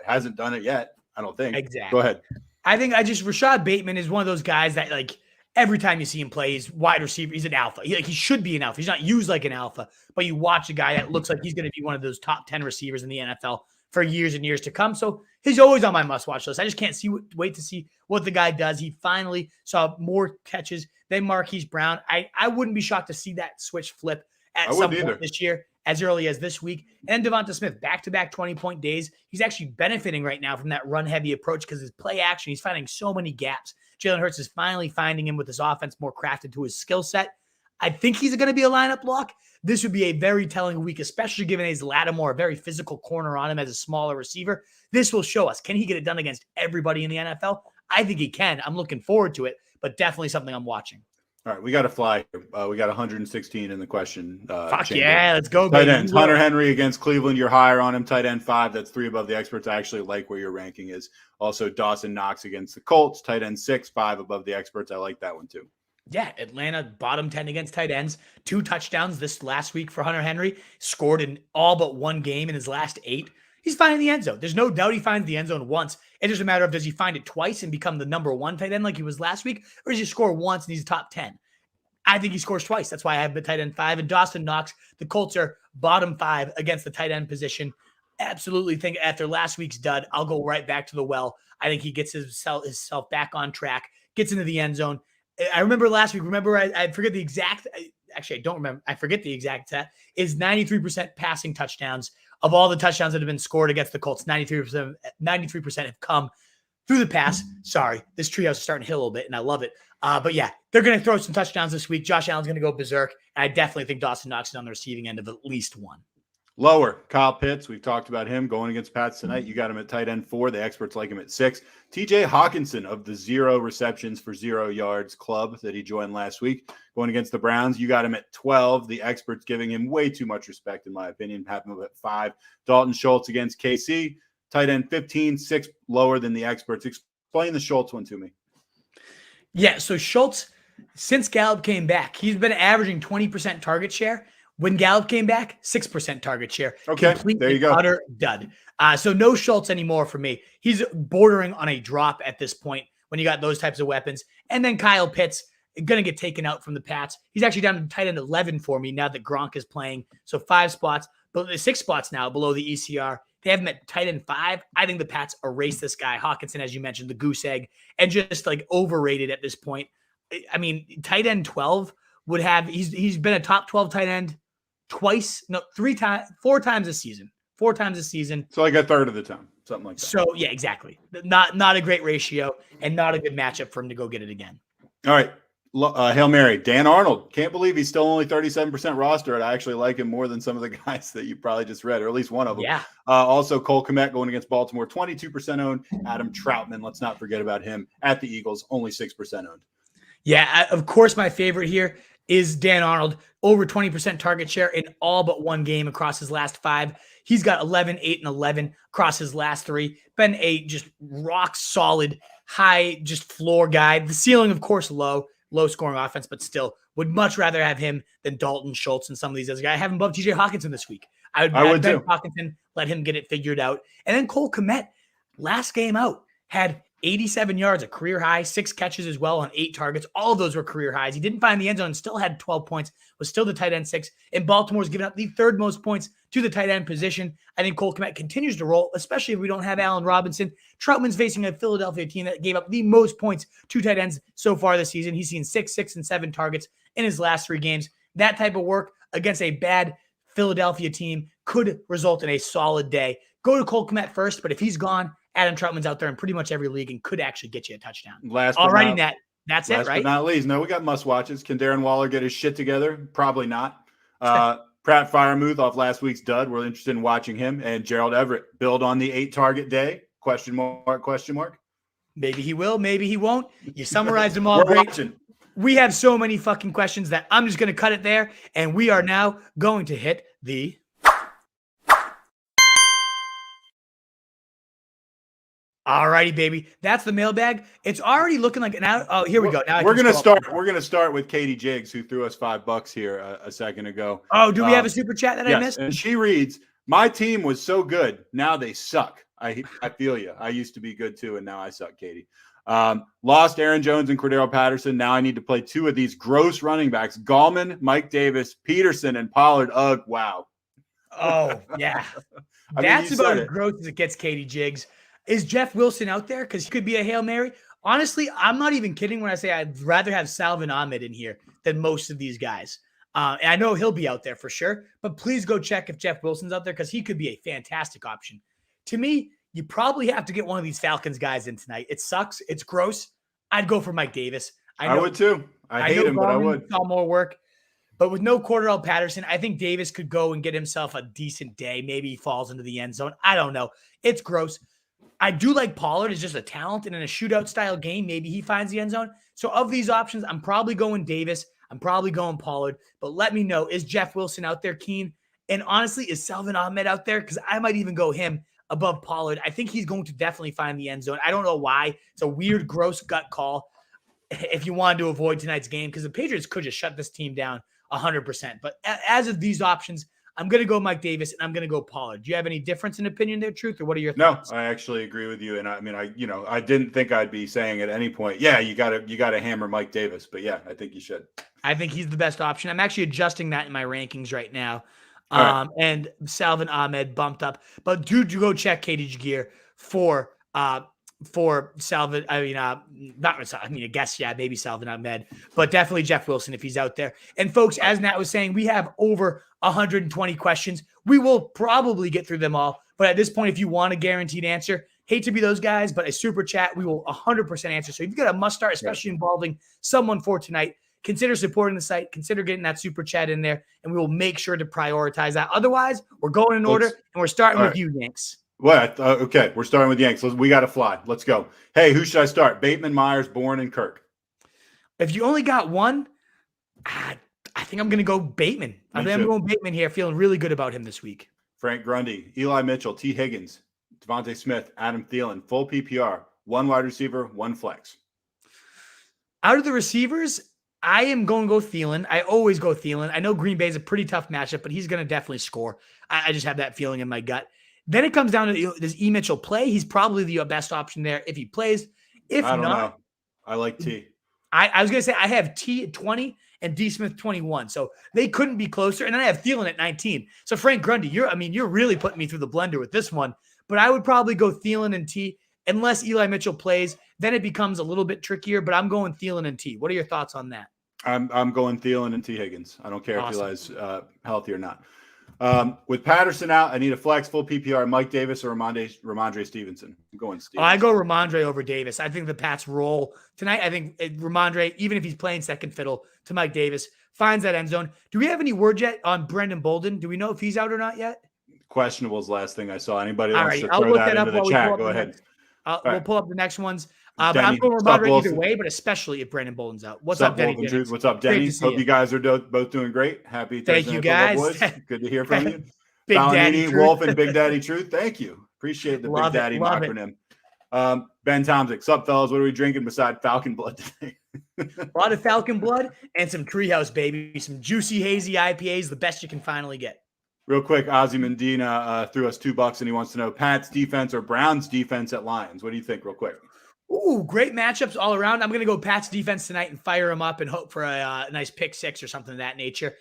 hasn't done it yet. I don't think. Exactly. Go ahead. I think Rashad Bateman is one of those guys that like every time you see him play, he's wide receiver. He's an alpha. He should be an alpha. He's not used like an alpha, but you watch a guy that looks like he's going to be one of those top 10 receivers in the NFL for years and years to come. So he's always on my must-watch list. I just can't wait to see what the guy does. He finally saw more catches than Marquise Brown. I wouldn't be shocked to see that switch flip at some point this year, as early as this week. And Devonta Smith, back-to-back 20-point days. He's actually benefiting right now from that run-heavy approach because his play action, he's finding so many gaps. Jalen Hurts is finally finding him with his offense more crafted to his skill set. I think he's going to be a lineup lock. This would be a very telling week, especially given his Lattimore, a very physical corner on him as a smaller receiver. This will show us, can he get it done against everybody in the NFL? I think he can. I'm looking forward to it, but definitely something I'm watching. All right, we got to fly. We got 116 in the question. Fuck chamber. Yeah, let's go. Tight ends. Hunter Henry against Cleveland. You're higher on him. Tight end 5. That's 3 above the experts. I actually like where your ranking is. Also, Dawson Knox against the Colts. Tight end 6, 5 above the experts. I like that one too. Yeah, Atlanta bottom 10 against tight ends. 2 touchdowns this last week for Hunter Henry. Scored in all but 1 game in his last 8. He's finding the end zone. There's no doubt he finds the end zone once. It's just a matter of, does he find it twice and become the number 1 tight end like he was last week, or does he score once and he's top 10? I think he scores twice. That's why I have the tight end 5. And Dawson Knox, the Colts are bottom 5 against the tight end position. Absolutely think after last week's dud, I'll go right back to the well. I think he gets himself back on track, gets into the end zone. I remember last week, I forget the exact, actually I don't remember, I forget the exact stat, is 93% passing touchdowns. Of all the touchdowns that have been scored against the Colts, 93% have come through the pass. Sorry, this trio is starting to hit a little bit, and I love it. But yeah, they're going to throw some touchdowns this week. Josh Allen's going to go berserk. And I definitely think Dawson Knox is on the receiving end of at least 1. Lower, Kyle Pitts. We've talked about him going against Pats tonight. You got him at tight end 4. The experts like him at 6. TJ Hawkinson of the 0 receptions for 0 yards club that he joined last week, going against the Browns. You got him at 12. The experts giving him way too much respect, in my opinion. Have him at 5. Dalton Schultz against KC, tight end 15, 6 lower than the experts. Explain the Schultz one to me. Yeah, so Schultz, since Gallup came back, he's been averaging 20% target share. When Gallup came back, 6% target share. Okay, there you go. Utter dud. So no Schultz anymore for me. He's bordering on a drop at this point when you got those types of weapons. And then Kyle Pitts, going to get taken out from the Pats. He's actually down to tight end 11 for me now that Gronk is playing. So 5 spots, but 6 spots now below the ECR. They have him at tight end 5. I think the Pats erase this guy. Hawkinson, as you mentioned, the goose egg, and just like overrated at this point. I mean, tight end 12 would have, he's been a top 12 tight end twice, no, 4 times this season. 4 times this season. So like a third of the time, something like that. So yeah, exactly. Not a great ratio and not a good matchup for him to go get it again. All right. Hail Mary, Dan Arnold. Can't believe he's still only 37% rostered. I actually like him more than some of the guys that you probably just read, or at least one of them. Yeah. Also, Cole Kmet going against Baltimore, 22% owned. Adam Troutman, let's not forget about him at the Eagles, only 6% owned. Yeah, of course, my favorite here is Dan Arnold, over 20% target share in all but 1 game across his last 5. He's got 11, 8, and 11 across his last 3. Been a just rock solid, high, just floor guy. The ceiling, of course, low scoring offense, but still would much rather have him than Dalton Schultz and some of these other guys. I have him above TJ Hawkinson this week. I would bet Hawkinson, let him get it figured out. And then Cole Kmet, last game out, had 87 yards, a career high, 6 catches as well on 8 targets. All of those were career highs. He didn't find the end zone, still had 12 points, was still the tight end 6. And Baltimore's given up the 3rd most points to the tight end position. I think Cole Kmet continues to roll, especially if we don't have Allen Robinson. Troutman's facing a Philadelphia team that gave up the most points to tight ends so far this season. He's seen 6, 6, and 7 targets in his last 3 games. That type of work against a bad Philadelphia team could result in a solid day. Go to Cole Kmet first, but if he's gone, Adam Troutman's out there in pretty much every league and could actually get you a touchdown. That's it, right? Last but not least, no, we got must watches. Can Darren Waller get his shit together? Probably not. Pratt Freiermuth off last week's dud. We're interested in watching him. And Gerald Everett build on the 8-target day? Question mark. Maybe he will. Maybe he won't. You summarized them all great. Watching. We have so many fucking questions that I'm just going to cut it there. And we are now going to hit the... All righty, baby. That's the mailbag. It's already looking like now. Oh, here we go. Now we're gonna start. We're gonna start with Katie Jiggs, who threw us $5 here a second ago. Oh, do we have a super chat that I missed? And she reads, "My team was so good. Now they suck. I feel you. I used to be good too, and now I suck." Katie lost Aaron Jones and Cordarrelle Patterson. Now I need to play 2 of these gross running backs: Gallman, Mike Davis, Peterson, and Pollard. Ugh, wow. Oh yeah, that's about as gross as it gets. Katie Jiggs. Is Jeff Wilson out there? Because he could be a Hail Mary. Honestly, I'm not even kidding when I say I'd rather have Salvin Ahmed in here than most of these guys. And I know he'll be out there for sure, but please go check if Jeff Wilson's out there because he could be a fantastic option. To me, you probably have to get one of these Falcons guys in tonight. It sucks. It's gross. I'd go for Mike Davis. I would too. I hate him, but I would. Saw more work. But with no Cordarrelle Patterson, I think Davis could go and get himself a decent day. Maybe he falls into the end zone. I don't know. It's gross. I do like Pollard as just a talent, and in a shootout style game, maybe he finds the end zone. So of these options, I'm probably going Davis. I'm probably going Pollard. But let me know, is Jeff Wilson out there, Keen? And honestly, is Salvin Ahmed out there? Because I might even go him above Pollard. I think he's going to definitely find the end zone. I don't know why. It's a weird, gross gut call if you wanted to avoid tonight's game because the Patriots could just shut this team down 100%. But as of these options, I'm going to go Mike Davis, and I'm going to go Pollard. Do you have any difference in opinion there, Truth, or what are your thoughts? No, I actually agree with you. And I didn't think I'd be saying at any point, yeah, you got to hammer Mike Davis. But yeah, I think you should. I think he's the best option. I'm actually adjusting that in my rankings right now. Right. And Salvin Ahmed bumped up. But do go check KDG Gear for Salvin. I guess, yeah, maybe Salvin Ahmed, but definitely Jeff Wilson if he's out there. And folks, as Nat was saying, we have over 120 questions. We will probably get through them all. But at this point, if you want a guaranteed answer, hate to be those guys, but a super chat, we will 100% answer. So if you've got a must start, especially involving someone for tonight, consider supporting the site, consider getting that super chat in there, and we will make sure to prioritize that. Otherwise, we're going in order, and we're starting with you, Yanks. What? Okay, we're starting with Yanks. We got to fly. Let's go. Hey, who should I start? Bateman, Myers, Bourne, and Kirk. If you only got one, I think I'm going to go Bateman. I'm going Bateman here, feeling really good about him this week. Frank Grundy, Eli Mitchell, T. Higgins, Devonte Smith, Adam Thielen, full PPR, 1 wide receiver, 1 flex. Out of the receivers, I am going to go Thielen. I always go Thielen. I know Green Bay is a pretty tough matchup, but he's going to definitely score. I just have that feeling in my gut. Then it comes down to, does E. Mitchell play? He's probably the best option there if he plays. If I don't not, know. I like T. I was going to say I have T at 20 and D. Smith 21. So they couldn't be closer. And then I have Thielen at 19. So Frank Grundy, you're really putting me through the blender with this one. But I would probably go Thielen and T unless Eli Mitchell plays. Then it becomes a little bit trickier, but I'm going Thielen and T. What are your thoughts on that? I'm going Thielen and T. Higgins. I don't care if Eli's healthy or not. With Patterson out, I need a flex, full PPR, Mike Davis or Rhamondre Stevenson. I'm going Stevenson. I go Rhamondre over Davis. I think the Pats roll tonight. I think Rhamondre, even if he's playing second fiddle to Mike Davis, finds that end zone. Do we have any word yet on Brendan Bolden? Do we know if he's out or not yet? Questionable is the last thing I saw. Anybody wants to I'll throw look that into the chat, go ahead. We'll pull up the next ones. But I'm going Rhamondre either way, but especially if Brendan Bolden's out. What's up, Denny? What's up, Denny? Hope you guys are both doing great. Happy Thursday. Thank you, guys. Boys. Good to hear from you. Big Daddy Wolf and Big Daddy Truth. Thank you. Appreciate the Big Daddy acronym. Ben Tomzik. Sup, fellas? What are we drinking beside Falcon Blood today? A lot of Falcon Blood and some Treehouse, baby. Some juicy, hazy IPAs, the best you can finally get. Real quick, Ozzy Medina threw us $2 and he wants to know Pat's defense or Brown's defense at Lions. What do you think, real quick? Ooh, great matchups all around. I'm going to go Pat's defense tonight and fire him up and hope for a nice pick 6 or something of that nature.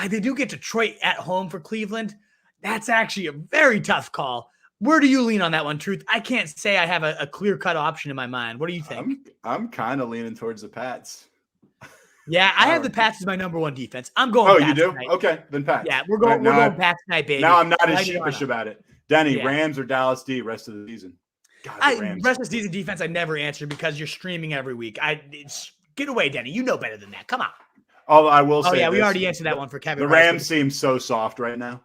They do get Detroit at home for Cleveland. That's actually a very tough call. Where do you lean on that one, Truth? I can't say I have a clear-cut option in my mind. What do you think? I'm kind of leaning towards the Pats. Yeah, I have the Pats as my number one defense. I'm going. Oh, Pats you do? tonight. Okay, then Pats. Yeah, we're going. We're going Pats tonight, baby. Now I'm not as Light it sheepish on up. about it. Denny, Yeah. Rams or Dallas D rest of the season? God, the Rams. Rest of the season defense, I never answer because you're streaming every week. Get away, Denny. You know better than that. Come on. Although I will say, Oh yeah, we this, already answered that one for Kevin. The Rice. Rams seem so soft right now.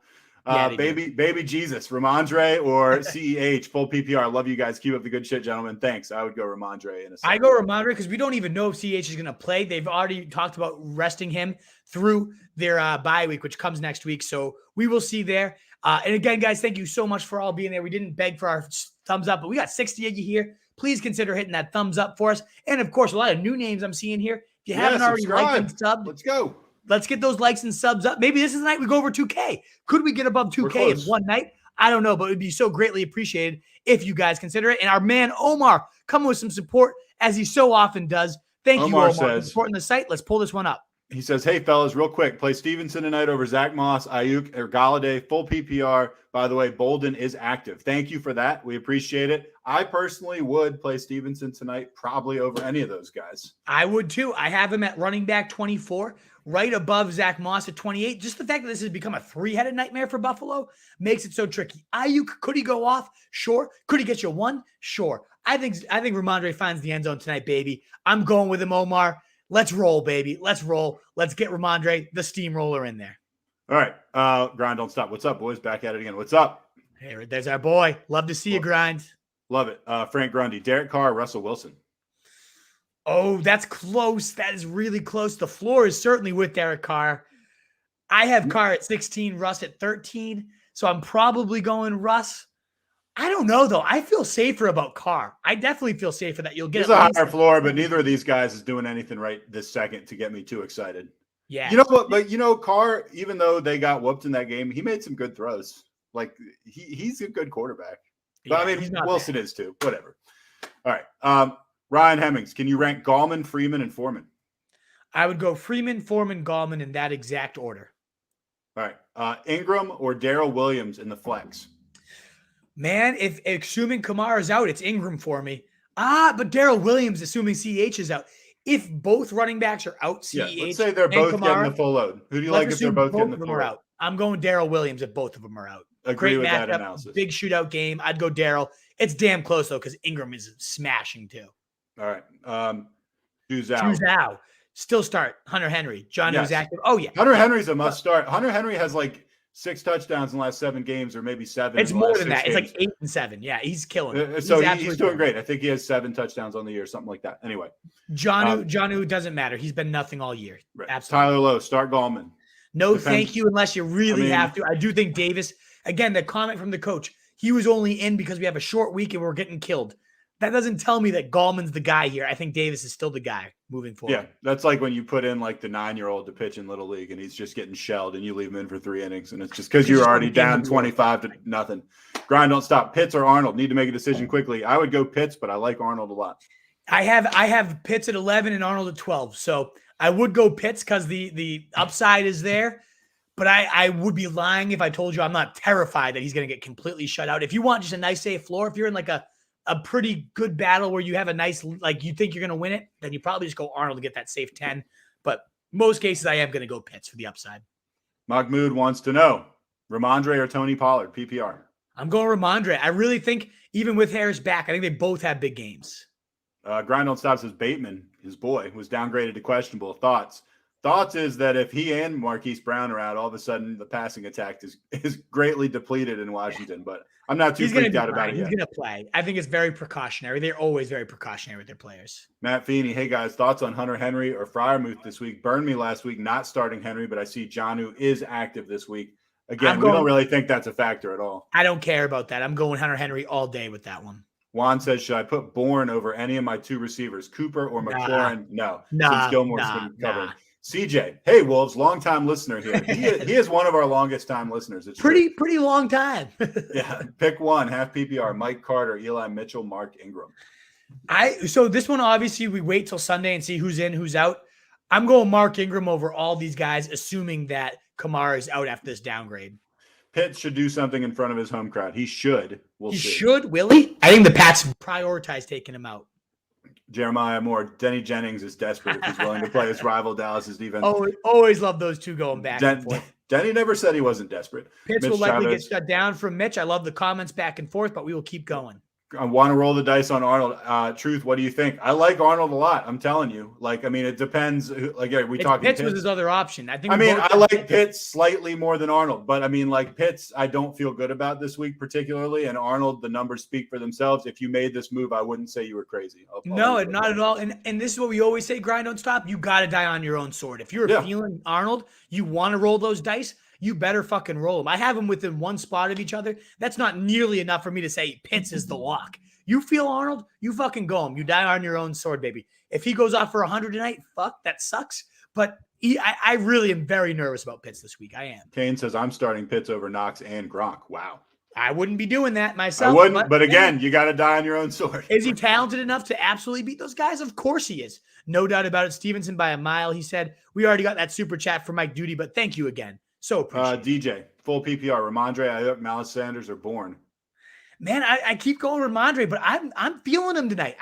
Yeah, they baby Jesus, Rhamondre or CEH, full PPR. Love you guys. Keep up the good shit, gentlemen. Thanks. I would go Rhamondre in a second. I go Rhamondre because we don't even know if CEH is going to play. They've already talked about resting him through their bye week, which comes next week. So we will see there. And again, guys, thank you so much for all being there. We didn't beg for our thumbs up, but we got 60 of you here. Please consider hitting that thumbs up for us. And of course, a lot of new names I'm seeing here. If you haven't already liked and subbed, let's go. Let's get those likes and subs up. Maybe this is the night we go over 2K. Could we get above 2K in one night? I don't know, but it would be so greatly appreciated if you guys consider it. And our man Omar coming with some support, as he so often does. Thank you, Omar, for supporting the site. Let's pull this one up. He says, hey, fellas, real quick, play Stevenson tonight over Zach Moss, Ayuk, or Galladay, full PPR. By the way, Bolden is active. Thank you for that. We appreciate it. I personally would play Stevenson tonight, probably over any of those guys. I would too. I have him at running back 24, right above Zach Moss at 28. Just the fact that this has become a three-headed nightmare for Buffalo makes it so tricky. Ayuk, could he go off? Sure. Could he get you one? Sure. I think Rhamondre finds the end zone tonight, baby. I'm going with him, Omar. Let's roll, baby. Let's roll. Let's get Rhamondre, the steamroller, in there. All right. Grind, don't stop. What's up, boys? Back at it again. What's up? Hey, there's our boy. Love to see you grind. Love it. Frank Grundy, Derek Carr, Russell Wilson. Oh, that's close. That is really close. The floor is certainly with Derek Carr. I have Carr at 16, Russ at 13. So I'm probably going Russ. I don't know, though. I feel safer about Carr. I definitely feel safer that you'll get There's a higher floor, but neither of these guys is doing anything right this second to get me too excited. Yeah. You know what? But, Carr, even though they got whooped in that game, he made some good throws. Like, he's a good quarterback. But, yeah, Wilson is too. Whatever. All right. Ryan Hemmings, can you rank Gallman, Freeman, and Foreman? I would go Freeman, Foreman, Gallman in that exact order. All right. Ingram or Darrell Williams in the flex? Man, if assuming Kamara is out, it's Ingram for me. But Darrell Williams, assuming CEH is out. If both running backs are out, CEH let's say they're both Kamara, getting the full load. Who do you like if they're both getting the full load? Out. I'm going Darrell Williams if both of them are out. Agree Great with matchup, that analysis. Big shootout game. I'd go Darrell. It's damn close, though, because Ingram is smashing, too. All right. Juzau. Still start. Hunter Henry. John is active. Oh, yeah. Hunter Henry's a must start. Hunter Henry has like 6 touchdowns in the last 7 games, or maybe 7. It's more than that. Games. It's like 8 and 7. Yeah, he's killing it. So he's doing great. I think he has 7 touchdowns on the year, something like that. Anyway. Johnu doesn't matter. He's been nothing all year. Right. Absolutely. Tyler Lowe, start Gallman. No, thank you, unless you really have to. I do think Davis, again, the comment from the coach, he was only in because we have a short week and we're getting killed. That doesn't tell me that Gallman's the guy here. I think Davis is still the guy moving forward. Yeah, that's like when you put in like the 9-year-old to pitch in Little League and he's just getting shelled and you leave him in for 3 innings and it's just because you're already down 25-0. Grind, don't stop. Pitts or Arnold? Need to make a decision quickly. I would go Pitts, but I like Arnold a lot. I have Pitts at 11 and Arnold at 12. So I would go Pitts because the upside is there. But I would be lying if I told you I'm not terrified that he's going to get completely shut out. If you want just a nice safe floor, if you're in like a pretty good battle where you have a nice, like you think you're going to win it, then you probably just go Arnold to get that safe 10. But most cases, I am going to go Pitts for the upside. Mahmoud wants to know, Rhamondre or Tony Pollard, PPR? I'm going Rhamondre. I really think even with Harris back, I think they both have big games. Grind Don't Stop says Bateman, his boy, was downgraded to questionable. Thoughts is that if he and Marquise Brown are out, all of a sudden the passing attack is greatly depleted in Washington. But I'm not too freaked out about it yet. He's going to play. I think it's very precautionary. They're always very precautionary with their players. Matt Feeney, hey guys, thoughts on Hunter Henry or Freiermuth this week? Burned me last week not starting Henry, but I see Jonnu is active this week. Again, we don't really think that's a factor at all. I don't care about that. I'm going Hunter Henry all day with that one. Juan says, should I put Bourne over any of my 2 receivers, Cooper or McLaurin? No, since Gilmore's been covered. CJ, hey Wolves, long-time listener here. He is one of our longest-time listeners. It's pretty long time. Yeah, pick one, half PPR, Mike Carter, Eli Mitchell, Mark Ingram. So this one, obviously, we wait till Sunday and see who's in, who's out. I'm going Mark Ingram over all these guys, assuming that Kamara is out after this downgrade. Pitts should do something in front of his home crowd. He should. We'll see. Should, will he? I think the Pats prioritize taking him out. Jeremiah Moore, Denny Jennings is desperate if he's willing to play his rival Dallas's defense. Always love those two going back and forth. Denny never said he wasn't desperate. Pitts Mitch will likely Chavez, get shut down from Mitch. I love the comments back and forth, but we will keep going. I want to roll the dice on Arnold. Truth, what do you think? I like Arnold a lot. I'm telling you. Like, I mean, it depends. Like, are we talking Pitts was his other option. I like Pitts slightly more than Arnold, but I mean, like Pitts, I don't feel good about this week particularly. And Arnold, the numbers speak for themselves. If you made this move, I wouldn't say you were crazy. No, not at all. And this is what we always say: grind, don't stop. You got to die on your own sword. If you're feeling Arnold, you want to roll those dice. You better fucking roll them. I have them within one spot of each other. That's not nearly enough for me to say Pitts is the lock. You feel Arnold, you fucking go him. You die on your own sword, baby. If he goes off for 100 tonight, fuck, that sucks. But I really am very nervous about Pitts this week. I am. Kane says, I'm starting Pitts over Knox and Gronk. Wow. I wouldn't be doing that myself. I wouldn't, but again, you got to die on your own sword. Is he talented enough to absolutely beat those guys? Of course he is. No doubt about it. Stevenson by a mile, he said. We already got that super chat for Mike Duty, but thank you again. So appreciate it. DJ, full PPR. Rhamondre, I hope Miles Sanders are born. Man, I keep going Rhamondre, but I'm feeling him tonight.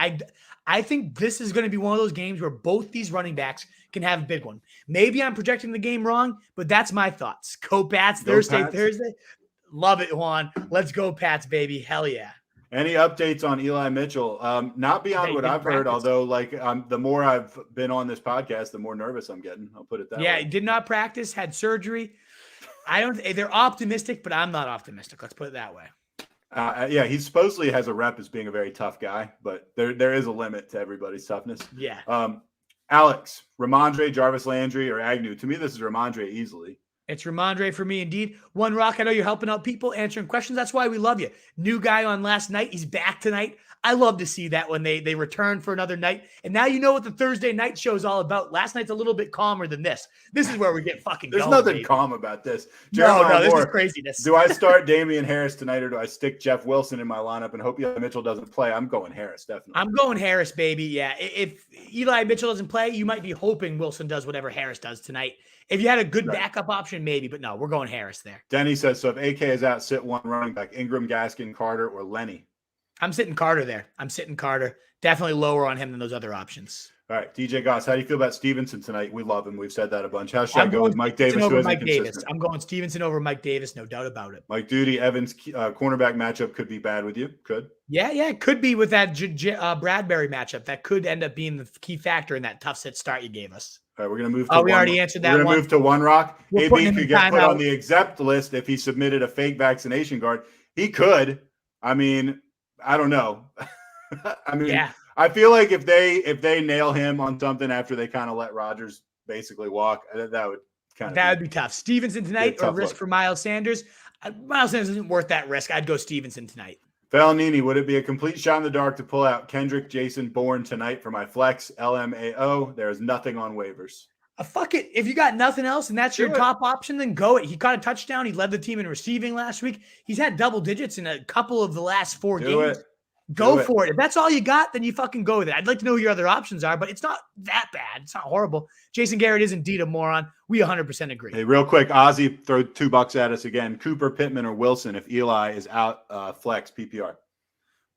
I think this is going to be one of those games where both these running backs can have a big one. Maybe I'm projecting the game wrong, but that's my thoughts. Go Pats, Thursday. Love it, Juan. Let's go Pats, baby. Hell yeah. Any updates on Eli Mitchell? Not beyond what I've heard, although like the more I've been on this podcast, the more nervous I'm getting. I'll put it that way. Yeah, did not practice, had surgery. They're optimistic, but I'm not optimistic. Let's put it that way. Yeah, he supposedly has a rep as being a very tough guy, but there is a limit to everybody's toughness. Yeah. Alex, Rhamondre, Jarvis Landry, or Agnew. To me, this is Rhamondre easily. It's Rhamondre for me, indeed. One Rock, I know you're helping out people, answering questions. That's why we love you. New guy on last night. He's back tonight. I love to see that when they return for another night. And now you know what the Thursday night show is all about. Last night's a little bit calmer than this. This is where we get fucking There's going, nothing baby. calm about this. No, this is craziness. Do I start Damien Harris tonight, or do I stick Jeff Wilson in my lineup and hope Eli Mitchell doesn't play? I'm going Harris, definitely. I'm going Harris, baby. Yeah. If Eli Mitchell doesn't play, you might be hoping Wilson does whatever Harris does tonight. If you had a good backup option, maybe. But no, we're going Harris there. Denny says, so if AK is out, sit one running back, Ingram, Gaskin, Carter, or Lenny. I'm sitting Carter there. Definitely lower on him than those other options. All right, DJ Goss, how do you feel about Stevenson tonight? We love him. We've said that a bunch. How should I go with Mike Davis? Over Mike Davis. I'm going Stevenson over Mike Davis, no doubt about it. Mike Duty, Evans cornerback matchup could be bad with you. Could. Yeah, it could be with that Bradbury matchup. That could end up being the key factor in that tough set start you gave us. All right, we're going to move to we already answered that one. We're going to move to One Rock. We're AB could get put on the exempt list if he submitted a fake vaccination card. He could. I mean, I don't know. I feel like if they nail him on something after they kind of let Rodgers basically walk, that would be tough. Stevenson tonight or risk for Miles Sanders? Miles Sanders isn't worth that risk. I'd go Stevenson tonight. Felnini, would it be a complete shot in the dark to pull out Kendrick, Jason Bourne tonight for my flex LMAO? There is nothing on waivers. Fuck it. If you got nothing else and that's your top option, then go it. He caught a touchdown. He led the team in receiving last week. He's had double digits in a couple of the last 4 games. Go for it. If that's all you got, then you fucking go with it. I'd like to know who your other options are, but it's not that bad. It's not horrible. Jason Garrett is indeed a moron. We 100% agree. Hey, real quick, Ozzy, throw $2 at us again. Cooper, Pittman, or Wilson if Eli is out flex PPR.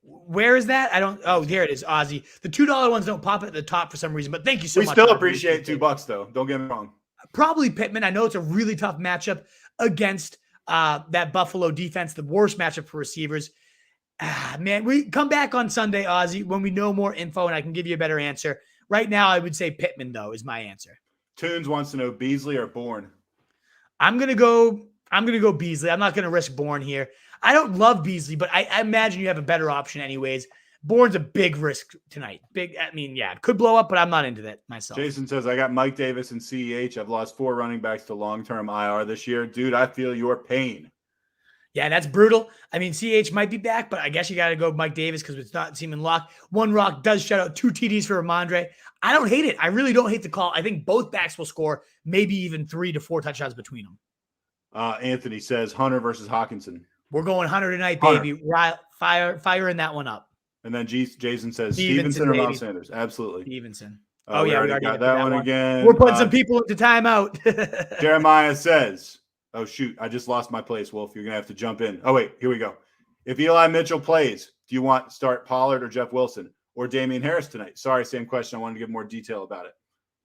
Where is that? I don't. Oh, there it is, Ozzy. The $2 ones don't pop at the top for some reason, but thank you so much. We still appreciate $2 though. Don't get me wrong. Probably Pittman. I know it's a really tough matchup against that Buffalo defense, the worst matchup for receivers. Man, we come back on Sunday, Ozzy, when we know more info and I can give you a better answer. Right now, I would say Pittman, though, is my answer. Toons wants to know Beasley or Bourne. I'm gonna go Beasley. I'm not gonna risk Bourne here. I don't love Beasley, but I imagine you have a better option anyways. Bourne's a big risk tonight. It could blow up, but I'm not into that myself. Jason says, I got Mike Davis and CEH. I've lost 4 running backs to long-term IR this year. Dude, I feel your pain. Yeah, that's brutal. I mean, CH might be back, but I guess you got to go Mike Davis because it's not seeming locked. One Rock does shout out 2 TDs for Rhamondre. I don't hate it. I really don't hate the call. I think both backs will score maybe even 3 to 4 touchdowns between them. Anthony says Hunter versus Hawkinson. We're going Hunter tonight, baby. Firing that one up. And then Jason says Stevenson or Miles Sanders. Absolutely. Stevenson. We already got that one again. We're putting some people into timeout. Jeremiah says, oh, shoot, I just lost my place, Wolf. You're going to have to jump in. Oh, wait, here we go. If Eli Mitchell plays, do you want to start Pollard or Jeff Wilson? or Damien Harris tonight? Sorry, same question. I wanted to give more detail about it.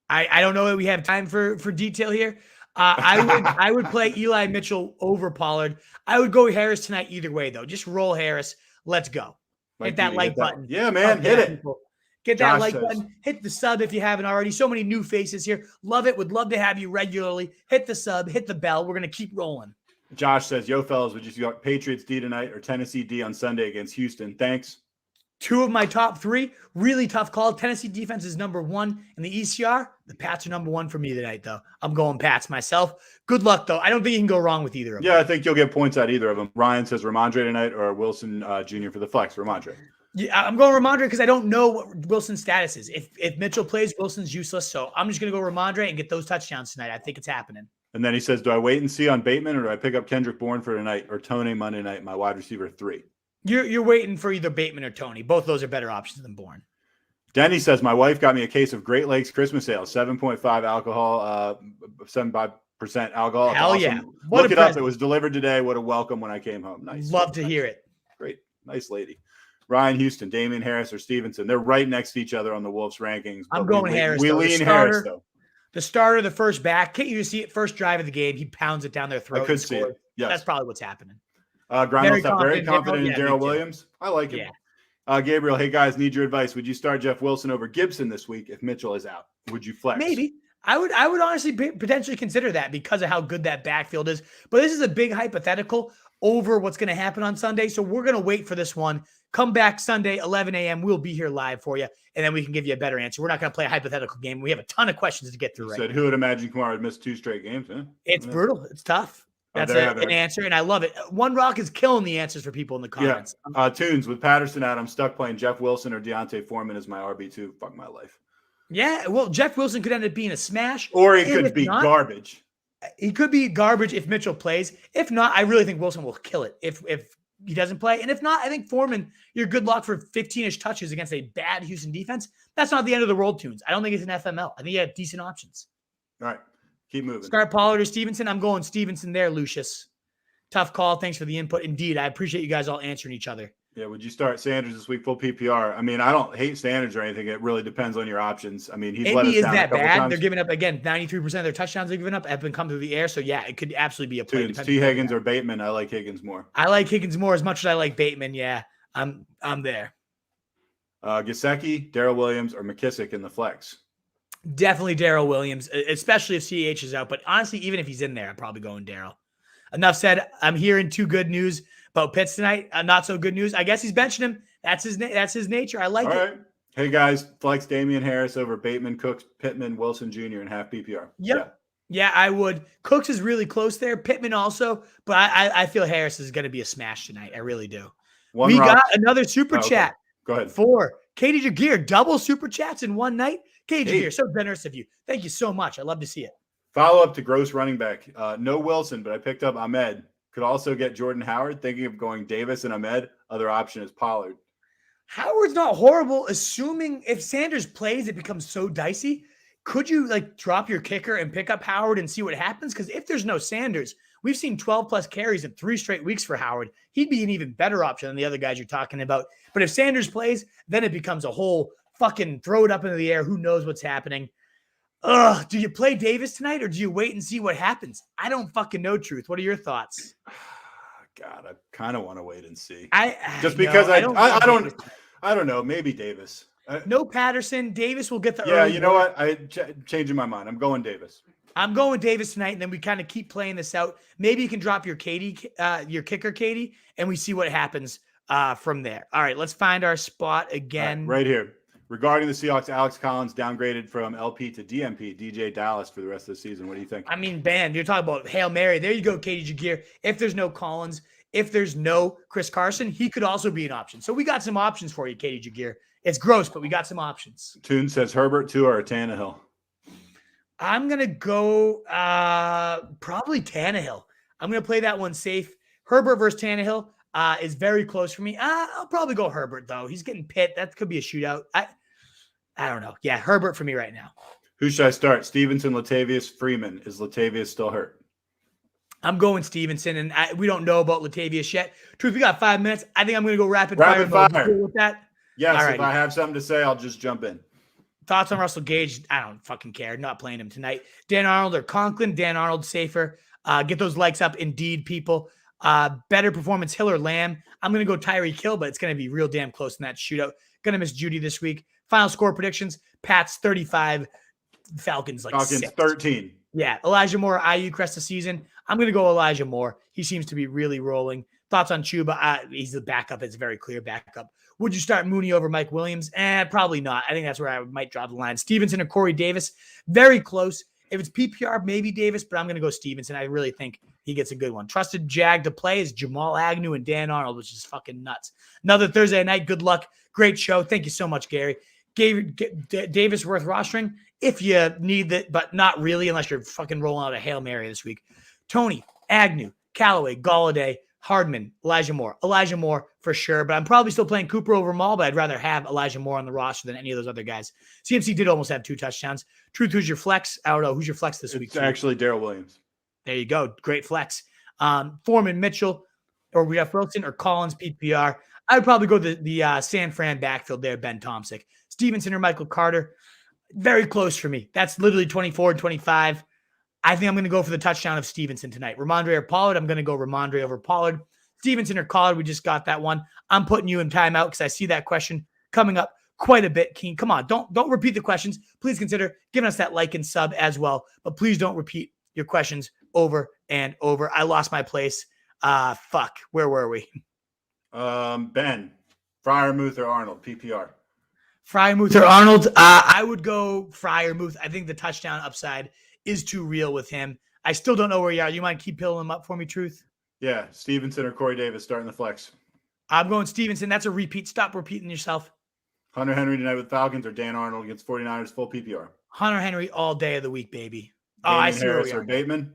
I don't know that we have time for detail here. I would play Eli Mitchell over Pollard. I would go Harris tonight either way, though. Just roll Harris. Let's go. Hit that like button. Yeah, man. Hit it. Get that like button. Hit the sub if you haven't already. So many new faces here. Love it. Would love to have you regularly. Hit the sub. Hit the bell. We're going to keep rolling. Josh says, yo, fellas, would you go Patriots D tonight or Tennessee D on Sunday against Houston? Thanks. 2 of my top 3. Really tough call. Tennessee defense is number 1 in the ECR. The Pats are number 1 for me tonight, though. I'm going Pats myself. Good luck, though. I don't think you can go wrong with either of them. Yeah, I think you'll get points at either of them. Ryan says Rhamondre tonight or Wilson Jr. for the flex. Rhamondre. Yeah, I'm going Rhamondre because I don't know what Wilson's status is. If Mitchell plays, Wilson's useless. So I'm just going to go Rhamondre and get those touchdowns tonight. I think it's happening. And then he says, do I wait and see on Bateman or do I pick up Kendrick Bourne for tonight or Tony Monday night, my wide receiver 3? You're waiting for either Bateman or Tony. Both of those are better options than Bourne. Denny says, my wife got me a case of Great Lakes Christmas Ale, 7.5 alcohol, 75% alcohol. Hell awesome. Yeah. Look it up. It was delivered today. What a welcome when I came home. Nice. Love to hear it. Great. Nice lady. Ryan Houston, Damien Harris, or Stevenson. They're right next to each other on the Wolves rankings. I'm going Harris. We lean Harris, though. The starter, the first back. Can't you see it? First drive of the game, he pounds it down their throat. I could see it. Yes. That's probably what's happening. Very confident in Darrell Williams. I like him. Yeah. Gabriel, hey guys, need your advice. Would you start Jeff Wilson over Gibson this week if Mitchell is out? Would you flex? Maybe. I would honestly potentially consider that because of how good that backfield is. But this is a big hypothetical over what's going to happen on Sunday. So we're going to wait for this one. Come back Sunday, 11 a.m. We'll be here live for you, and then we can give you a better answer. We're not going to play a hypothetical game. We have a ton of questions to get through right now. Who would imagine Kamara would miss 2 straight games? Huh? It's brutal. It's tough. That's an answer, and I love it. One Rock is killing the answers for people in the comments. Yeah. Tunes, with Patterson out, I'm stuck playing Jeff Wilson or Deontay Foreman as my RB2. Fuck my life. Yeah, well, Jeff Wilson could end up being a smash. Or he could be garbage. He could be garbage if Mitchell plays. If not, I really think Wilson will kill it if he doesn't play. And if not, I think Foreman, you're good luck for 15-ish touches against a bad Houston defense. That's not the end of the world, Tunes. I don't think it's an FML. I think you have decent options. All right. Keep moving. Start Pollard or Stevenson. I'm going Stevenson there, Lucius. Tough call. Thanks for the input. Indeed, I appreciate you guys all answering each other. Yeah, would you start Sanders this week full PPR? I mean, I don't hate Sanders or anything. It really depends on your options. I mean, he's let us down a couple times. They're giving up, again, 93% of their touchdowns they've given up have been come through the air. So, yeah, it could absolutely be a play. T. Higgins or Bateman? I like Higgins more. I like Higgins more as much as I like Bateman. Yeah, I'm there. Gesicki, Darrell Williams, or McKissick in the flex? Definitely Darrell Williams, especially if CH is out. But honestly, even if he's in there, I'm probably going Darrell. Enough said. I'm hearing 2 good news about Pitts tonight. Not so good news. I guess he's benching him. That's his nature. I like it. All right. Hey, guys, flex Damien Harris over Bateman, Cooks, Pittman, Wilson Jr. in half PPR. Yep. Yeah, I would. Cooks is really close there. Pittman also. But I feel Harris is going to be a smash tonight. I really do. We got another super chat. Go ahead. For Katie Jagir. Double super chats in one night. Katie Jagir, so generous of you. Thank you so much. I love to see it. Follow up to gross running back. No Wilson, but I picked up Ahmed. Could also get Jordan Howard. Thinking of going Davis and Ahmed. Other option is Pollard. Howard's not horrible. Assuming if Sanders plays, it becomes so dicey. Could you drop your kicker and pick up Howard and see what happens? Because if there's no Sanders, we've seen 12 plus carries in 3 straight weeks for Howard. He'd be an even better option than the other guys you're talking about. But if Sanders plays, then it becomes a whole fucking throw it up into the air. Who knows what's happening? Do you play Davis tonight or do you wait and see what happens? I don't fucking know, Truth. What are your thoughts? God, I kind of want to wait and see. I don't know. Maybe Davis. No Patterson. Davis will get the early. Yeah, you know what? Changing my mind. I'm going Davis. I'm going Davis tonight, and then we kind of keep playing this out. Maybe you can drop your kicker, Katie, and we see what happens from there. All right, let's find our spot again. Right here. Regarding the Seahawks, Alex Collins downgraded from LP to DMP, DJ Dallas for the rest of the season. What do you think? I mean, Ben, you're talking about Hail Mary. There you go, Katie Jagir. If there's no Collins, if there's no Chris Carson, he could also be an option. So we got some options for you, Katie Jagir. It's gross, but we got some options. Toon says Herbert, Tua, or Tannehill. I'm going to go probably Tannehill. I'm going to play that one safe. Herbert versus Tannehill is very close for me. I'll probably go Herbert, though. He's getting pit. That could be a shootout. I don't know. Yeah, Herbert for me right now. Who should I start? Stevenson, Latavius, Freeman. Is Latavius still hurt? I'm going Stevenson, and we don't know about Latavius yet. Truth, we got 5 minutes. I think I'm going to go rapid fire. Rapid fire. Cool with that? Yes, Alrighty. if I have something to say, I'll just jump in. Thoughts on Russell Gage? I don't fucking care. Not playing him tonight. Dan Arnold or Conklin? Dan Arnold safer. Get those likes up. Indeed, people. Better performance, Hill or Lamb? I'm going to go Tyreek Hill, but it's going to be real damn close in that shootout. Going to miss Judy this week. Final score predictions. Pats 35. Falcons 6. 13. Yeah. Elijah Moore, IU crest of season. I'm going to go Elijah Moore. He seems to be really rolling. Thoughts on Chubb? He's the backup. It's a very clear backup. Would you start Mooney over Mike Williams? Probably not. I think that's where I might draw the line. Stevenson or Corey Davis? Very close. If it's PPR, maybe Davis, but I'm going to go Stevenson. I really think he gets a good one. Trusted Jag to play is Jamal Agnew and Dan Arnold, which is fucking nuts. Another Thursday night. Good luck. Great show. Thank you so much, Gary. Davis worth rostering if you need it, but not really unless you're fucking rolling out a Hail Mary this week. Tony, Agnew, Callaway, Galladay, Hardman, Elijah Moore for sure, but I'm probably still playing Cooper over Maul, but I'd rather have Elijah Moore on the roster than any of those other guys. CMC did almost have 2 touchdowns. Truth, who's your flex? I don't know. Who's your flex this week? It's actually Darrell Williams. There you go. Great flex. Foreman, Mitchell, or we have Wilson or Collins, PPR. I would probably go the San Fran backfield there, Ben Tomsick. Stevenson or Michael Carter. Very close for me. That's literally 24 and 25. I think I'm going to go for the touchdown of Stevenson tonight. Rhamondre or Pollard, I'm going to go Rhamondre over Pollard. Stevenson or Pollard, we just got that one. I'm putting you in timeout because I see that question coming up quite a bit, Keen. Come on, don't repeat the questions. Please consider giving us that like and sub as well, but please don't repeat your questions over and over. I lost my place. Fuck. Where were we? Ben, Freiermuth or Arnold, PPR. Freiermuth or Arnold? I would go Freiermuth. I think the touchdown upside is too real with him. I still don't know where you are. You mind keep pilling him up for me, Truth? Yeah, Stevenson or Corey Davis starting the flex. I'm going Stevenson. That's a repeat. Stop repeating yourself. Hunter Henry tonight with Falcons or Dan Arnold against 49ers full PPR. Hunter Henry all day of the week, baby. Damien I see Harris where we or are. Bateman.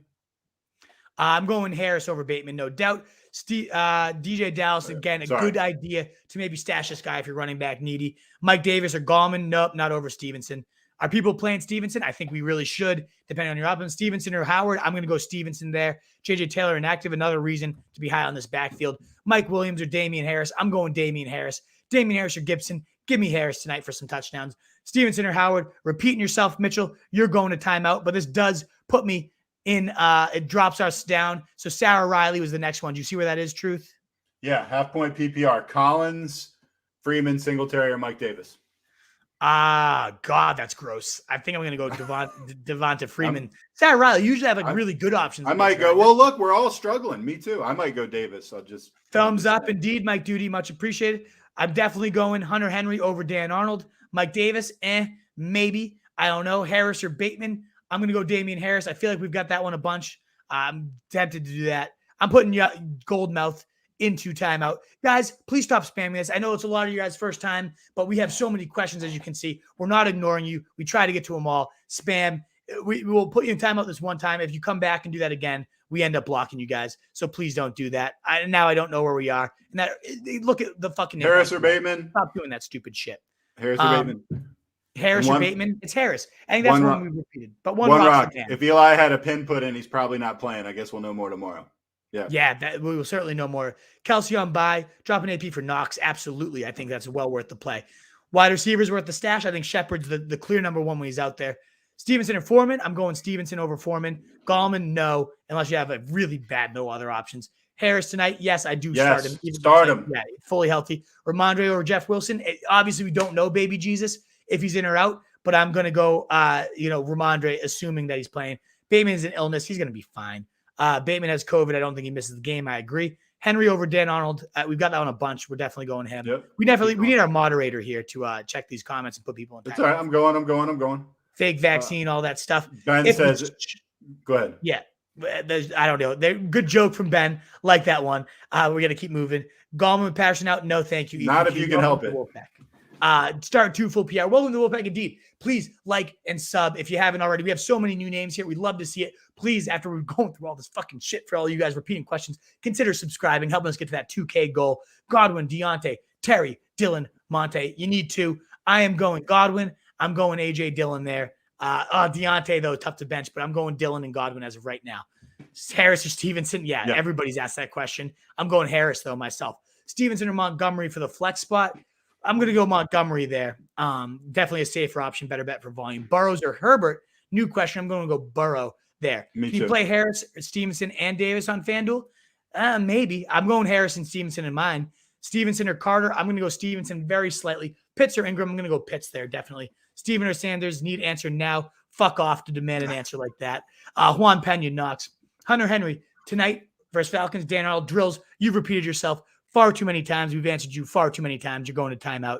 I'm going Harris over Bateman, no doubt. DJ Dallas, again, a good idea to maybe stash this guy if you're running back needy. Mike Davis or Gallman? Nope, not over Stevenson. Are people playing Stevenson? I think we really should, depending on your option. Stevenson or Howard? I'm going to go Stevenson there. JJ Taylor inactive, another reason to be high on this backfield. Mike Williams or Damien Harris? I'm going Damien Harris. Damien Harris or Gibson? Give me Harris tonight for some touchdowns. Stevenson or Howard? Repeating yourself, Mitchell. You're going to timeout, but this does put me in. It drops us down. So Sarah Riley was the next one. Do you see where that is, Truth? Yeah, half point PPR. Collins, Freeman, Singletary, or Mike Davis. God, that's gross. I think I'm going to go Devonta Freeman. Sarah Riley usually have really good options. I might go. Well, look, we're all struggling. Me too. I might go Davis. I'll just thumbs up. Indeed, Mike Duty, much appreciated. I'm definitely going Hunter Henry over Dan Arnold. Mike Davis, maybe. I don't know. Harris or Bateman. I'm going to go Damien Harris. I feel like we've got that one a bunch. I'm tempted to do that. I'm putting Goldmouth into timeout. Guys, please stop spamming this. I know it's a lot of you guys' first time, but we have so many questions, as you can see. We're not ignoring you. We try to get to them all. Spam. We will put you in timeout this one time. If you come back and do that again, we end up blocking you guys. So please don't do that. Now I don't know where we are. And look at the fucking Harris or Bateman. Stop doing that stupid shit. Harris or Bateman. Harris or Bateman. It's Harris. I think that's one we repeated. But one rock. If Eli had a pin put in, he's probably not playing. I guess we'll know more tomorrow. Yeah, we will certainly know more. Kelsey on bye, dropping AP for Knox. Absolutely. I think that's well worth the play. Wide receivers worth the stash. I think Shepard's the clear number one when he's out there. Stevenson or Foreman? I'm going Stevenson over Foreman. Gallman, no, unless you have a really bad no other options. Harris tonight, yes, I do start him. Start him. Yeah, fully healthy. Rhamondre or Jeff Wilson? Obviously, we don't know baby Jesus if he's in or out, but I'm going to go, Rhamondre, assuming that he's playing. Bateman is an illness. He's going to be fine. Bateman has COVID. I don't think he misses the game. I agree. Henry over Dan Arnold. We've got that on a bunch. We're definitely going him. Yep. We need our moderator here to check these comments and put people in. It's all right. I'm going. Fake vaccine, all that stuff. Ben says, go ahead. Yeah. I don't know. Good joke from Ben. Like that one. We're going to keep moving. Gallman and Patterson out. No, thank you. Not if you can help it. Start 2 full PR. Welcome to Wolfpack. Indeed. Please like and sub if you haven't already. We have so many new names here. We'd love to see it. Please, after we're going through all this fucking shit for all you guys repeating questions, consider subscribing, helping us get to that 2K goal. Godwin, Deontay, Terry, Dylan, Monte. You need to. I am going Godwin. I'm going AJ Dillon there. Deontay, though, tough to bench, but I'm going Dillon and Godwin as of right now. Harris or Stevenson? Yeah, everybody's asked that question. I'm going Harris, though, myself. Stevenson or Montgomery for the flex spot. I'm going to go Montgomery there. Definitely a safer option, better bet for volume. Burrows or Herbert? New question. I'm going to go Burrow there. Me Can you too. play Harris, Stevenson, and Davis on FanDuel? Maybe. I'm going Harris and Stevenson in mine. Stevenson or Carter? I'm going to go Stevenson very slightly. Pitts or Ingram? I'm going to go Pitts there, definitely. Steven or Sanders? Need answer now. Fuck off to demand an answer like that. Juan Pena, Knox. Hunter Henry, tonight versus Falcons. Dan Arnold, drills. You've repeated yourself far too many times. We've answered you far too many times. You're going to timeout.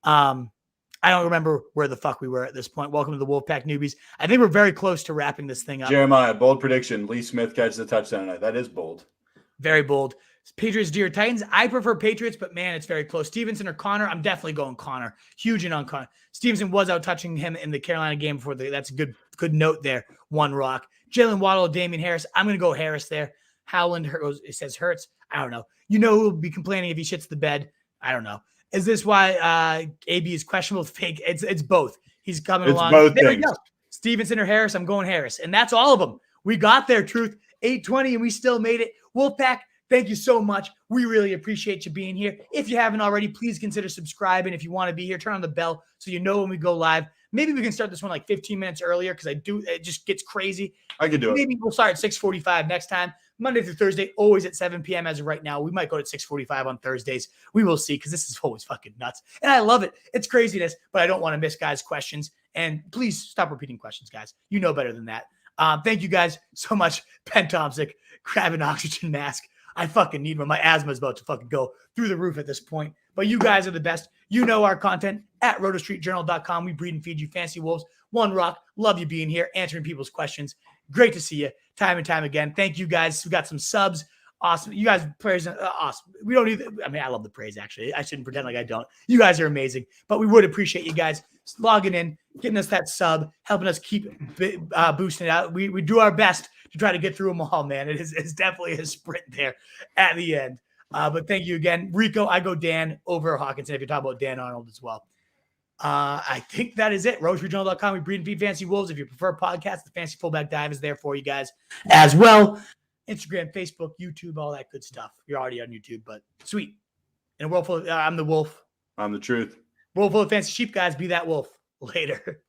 I don't remember where the fuck we were at this point. Welcome to the Wolfpack newbies. I think we're very close to wrapping this thing up. Jeremiah, bold prediction. Lee Smith catches the touchdown tonight. That is bold. Very bold. Patriots, Deer, Titans. I prefer Patriots, but man, it's very close. Stevenson or Connor? I'm definitely going Connor. Huge in on Connor. Stevenson was out touching him in the Carolina game before. That's a good note there. One rock. Jalen Waddle, Damien Harris. I'm going to go Harris there. Howland, it says Hurts. I don't know. You know who will be complaining if he shits the bed? I don't know. Is this why AB is questionable? Fake. It's both. He's coming along. Both there things. we go. Stevenson or Harris? I'm going Harris. And that's all of them. We got there, Truth. 8:20, and we still made it. Wolfpack, thank you so much. We really appreciate you being here. If you haven't already, please consider subscribing. If you want to be here, turn on the bell so you know when we go live. Maybe we can start this one like 15 minutes earlier because it just gets crazy. I could do it. Maybe we'll start at 6:45 next time. Monday through Thursday, always at 7 p.m. as of right now. We might go to 6:45 on Thursdays. We will see because this is always fucking nuts. And I love it. It's craziness, but I don't want to miss guys' questions. And please stop repeating questions, guys. You know better than that. Thank you guys so much. Ben Thompson, grab an oxygen mask. I fucking need one. My asthma is about to fucking go through the roof at this point. But you guys are the best. You know our content at rotostreetjournal.com. We breed and feed you fancy wolves. One rock. Love you being here, answering people's questions. Great to see you time and time again. Thank you guys. We got some subs. Awesome. You guys praise awesome. We don't either. I mean, I love the praise, actually. I shouldn't pretend like I don't. You guys are amazing. But we would appreciate you guys logging in, getting us that sub, helping us keep boosting it out. We do our best to try to get through them all, man. It's definitely a sprint there at the end. But thank you again. Rico, I go Dan over Hawkinson if you're talking about Dan Arnold as well. I think that is it. RoseRejournal.com. We breed and feed fancy wolves. If you prefer podcasts, the Fancy Fullback Dive is there for you guys as well. Instagram, Facebook, YouTube, all that good stuff. You're already on YouTube, but sweet. And a world full of, I'm the wolf. I'm the truth. World full of fancy sheep, guys. Be that wolf. Later.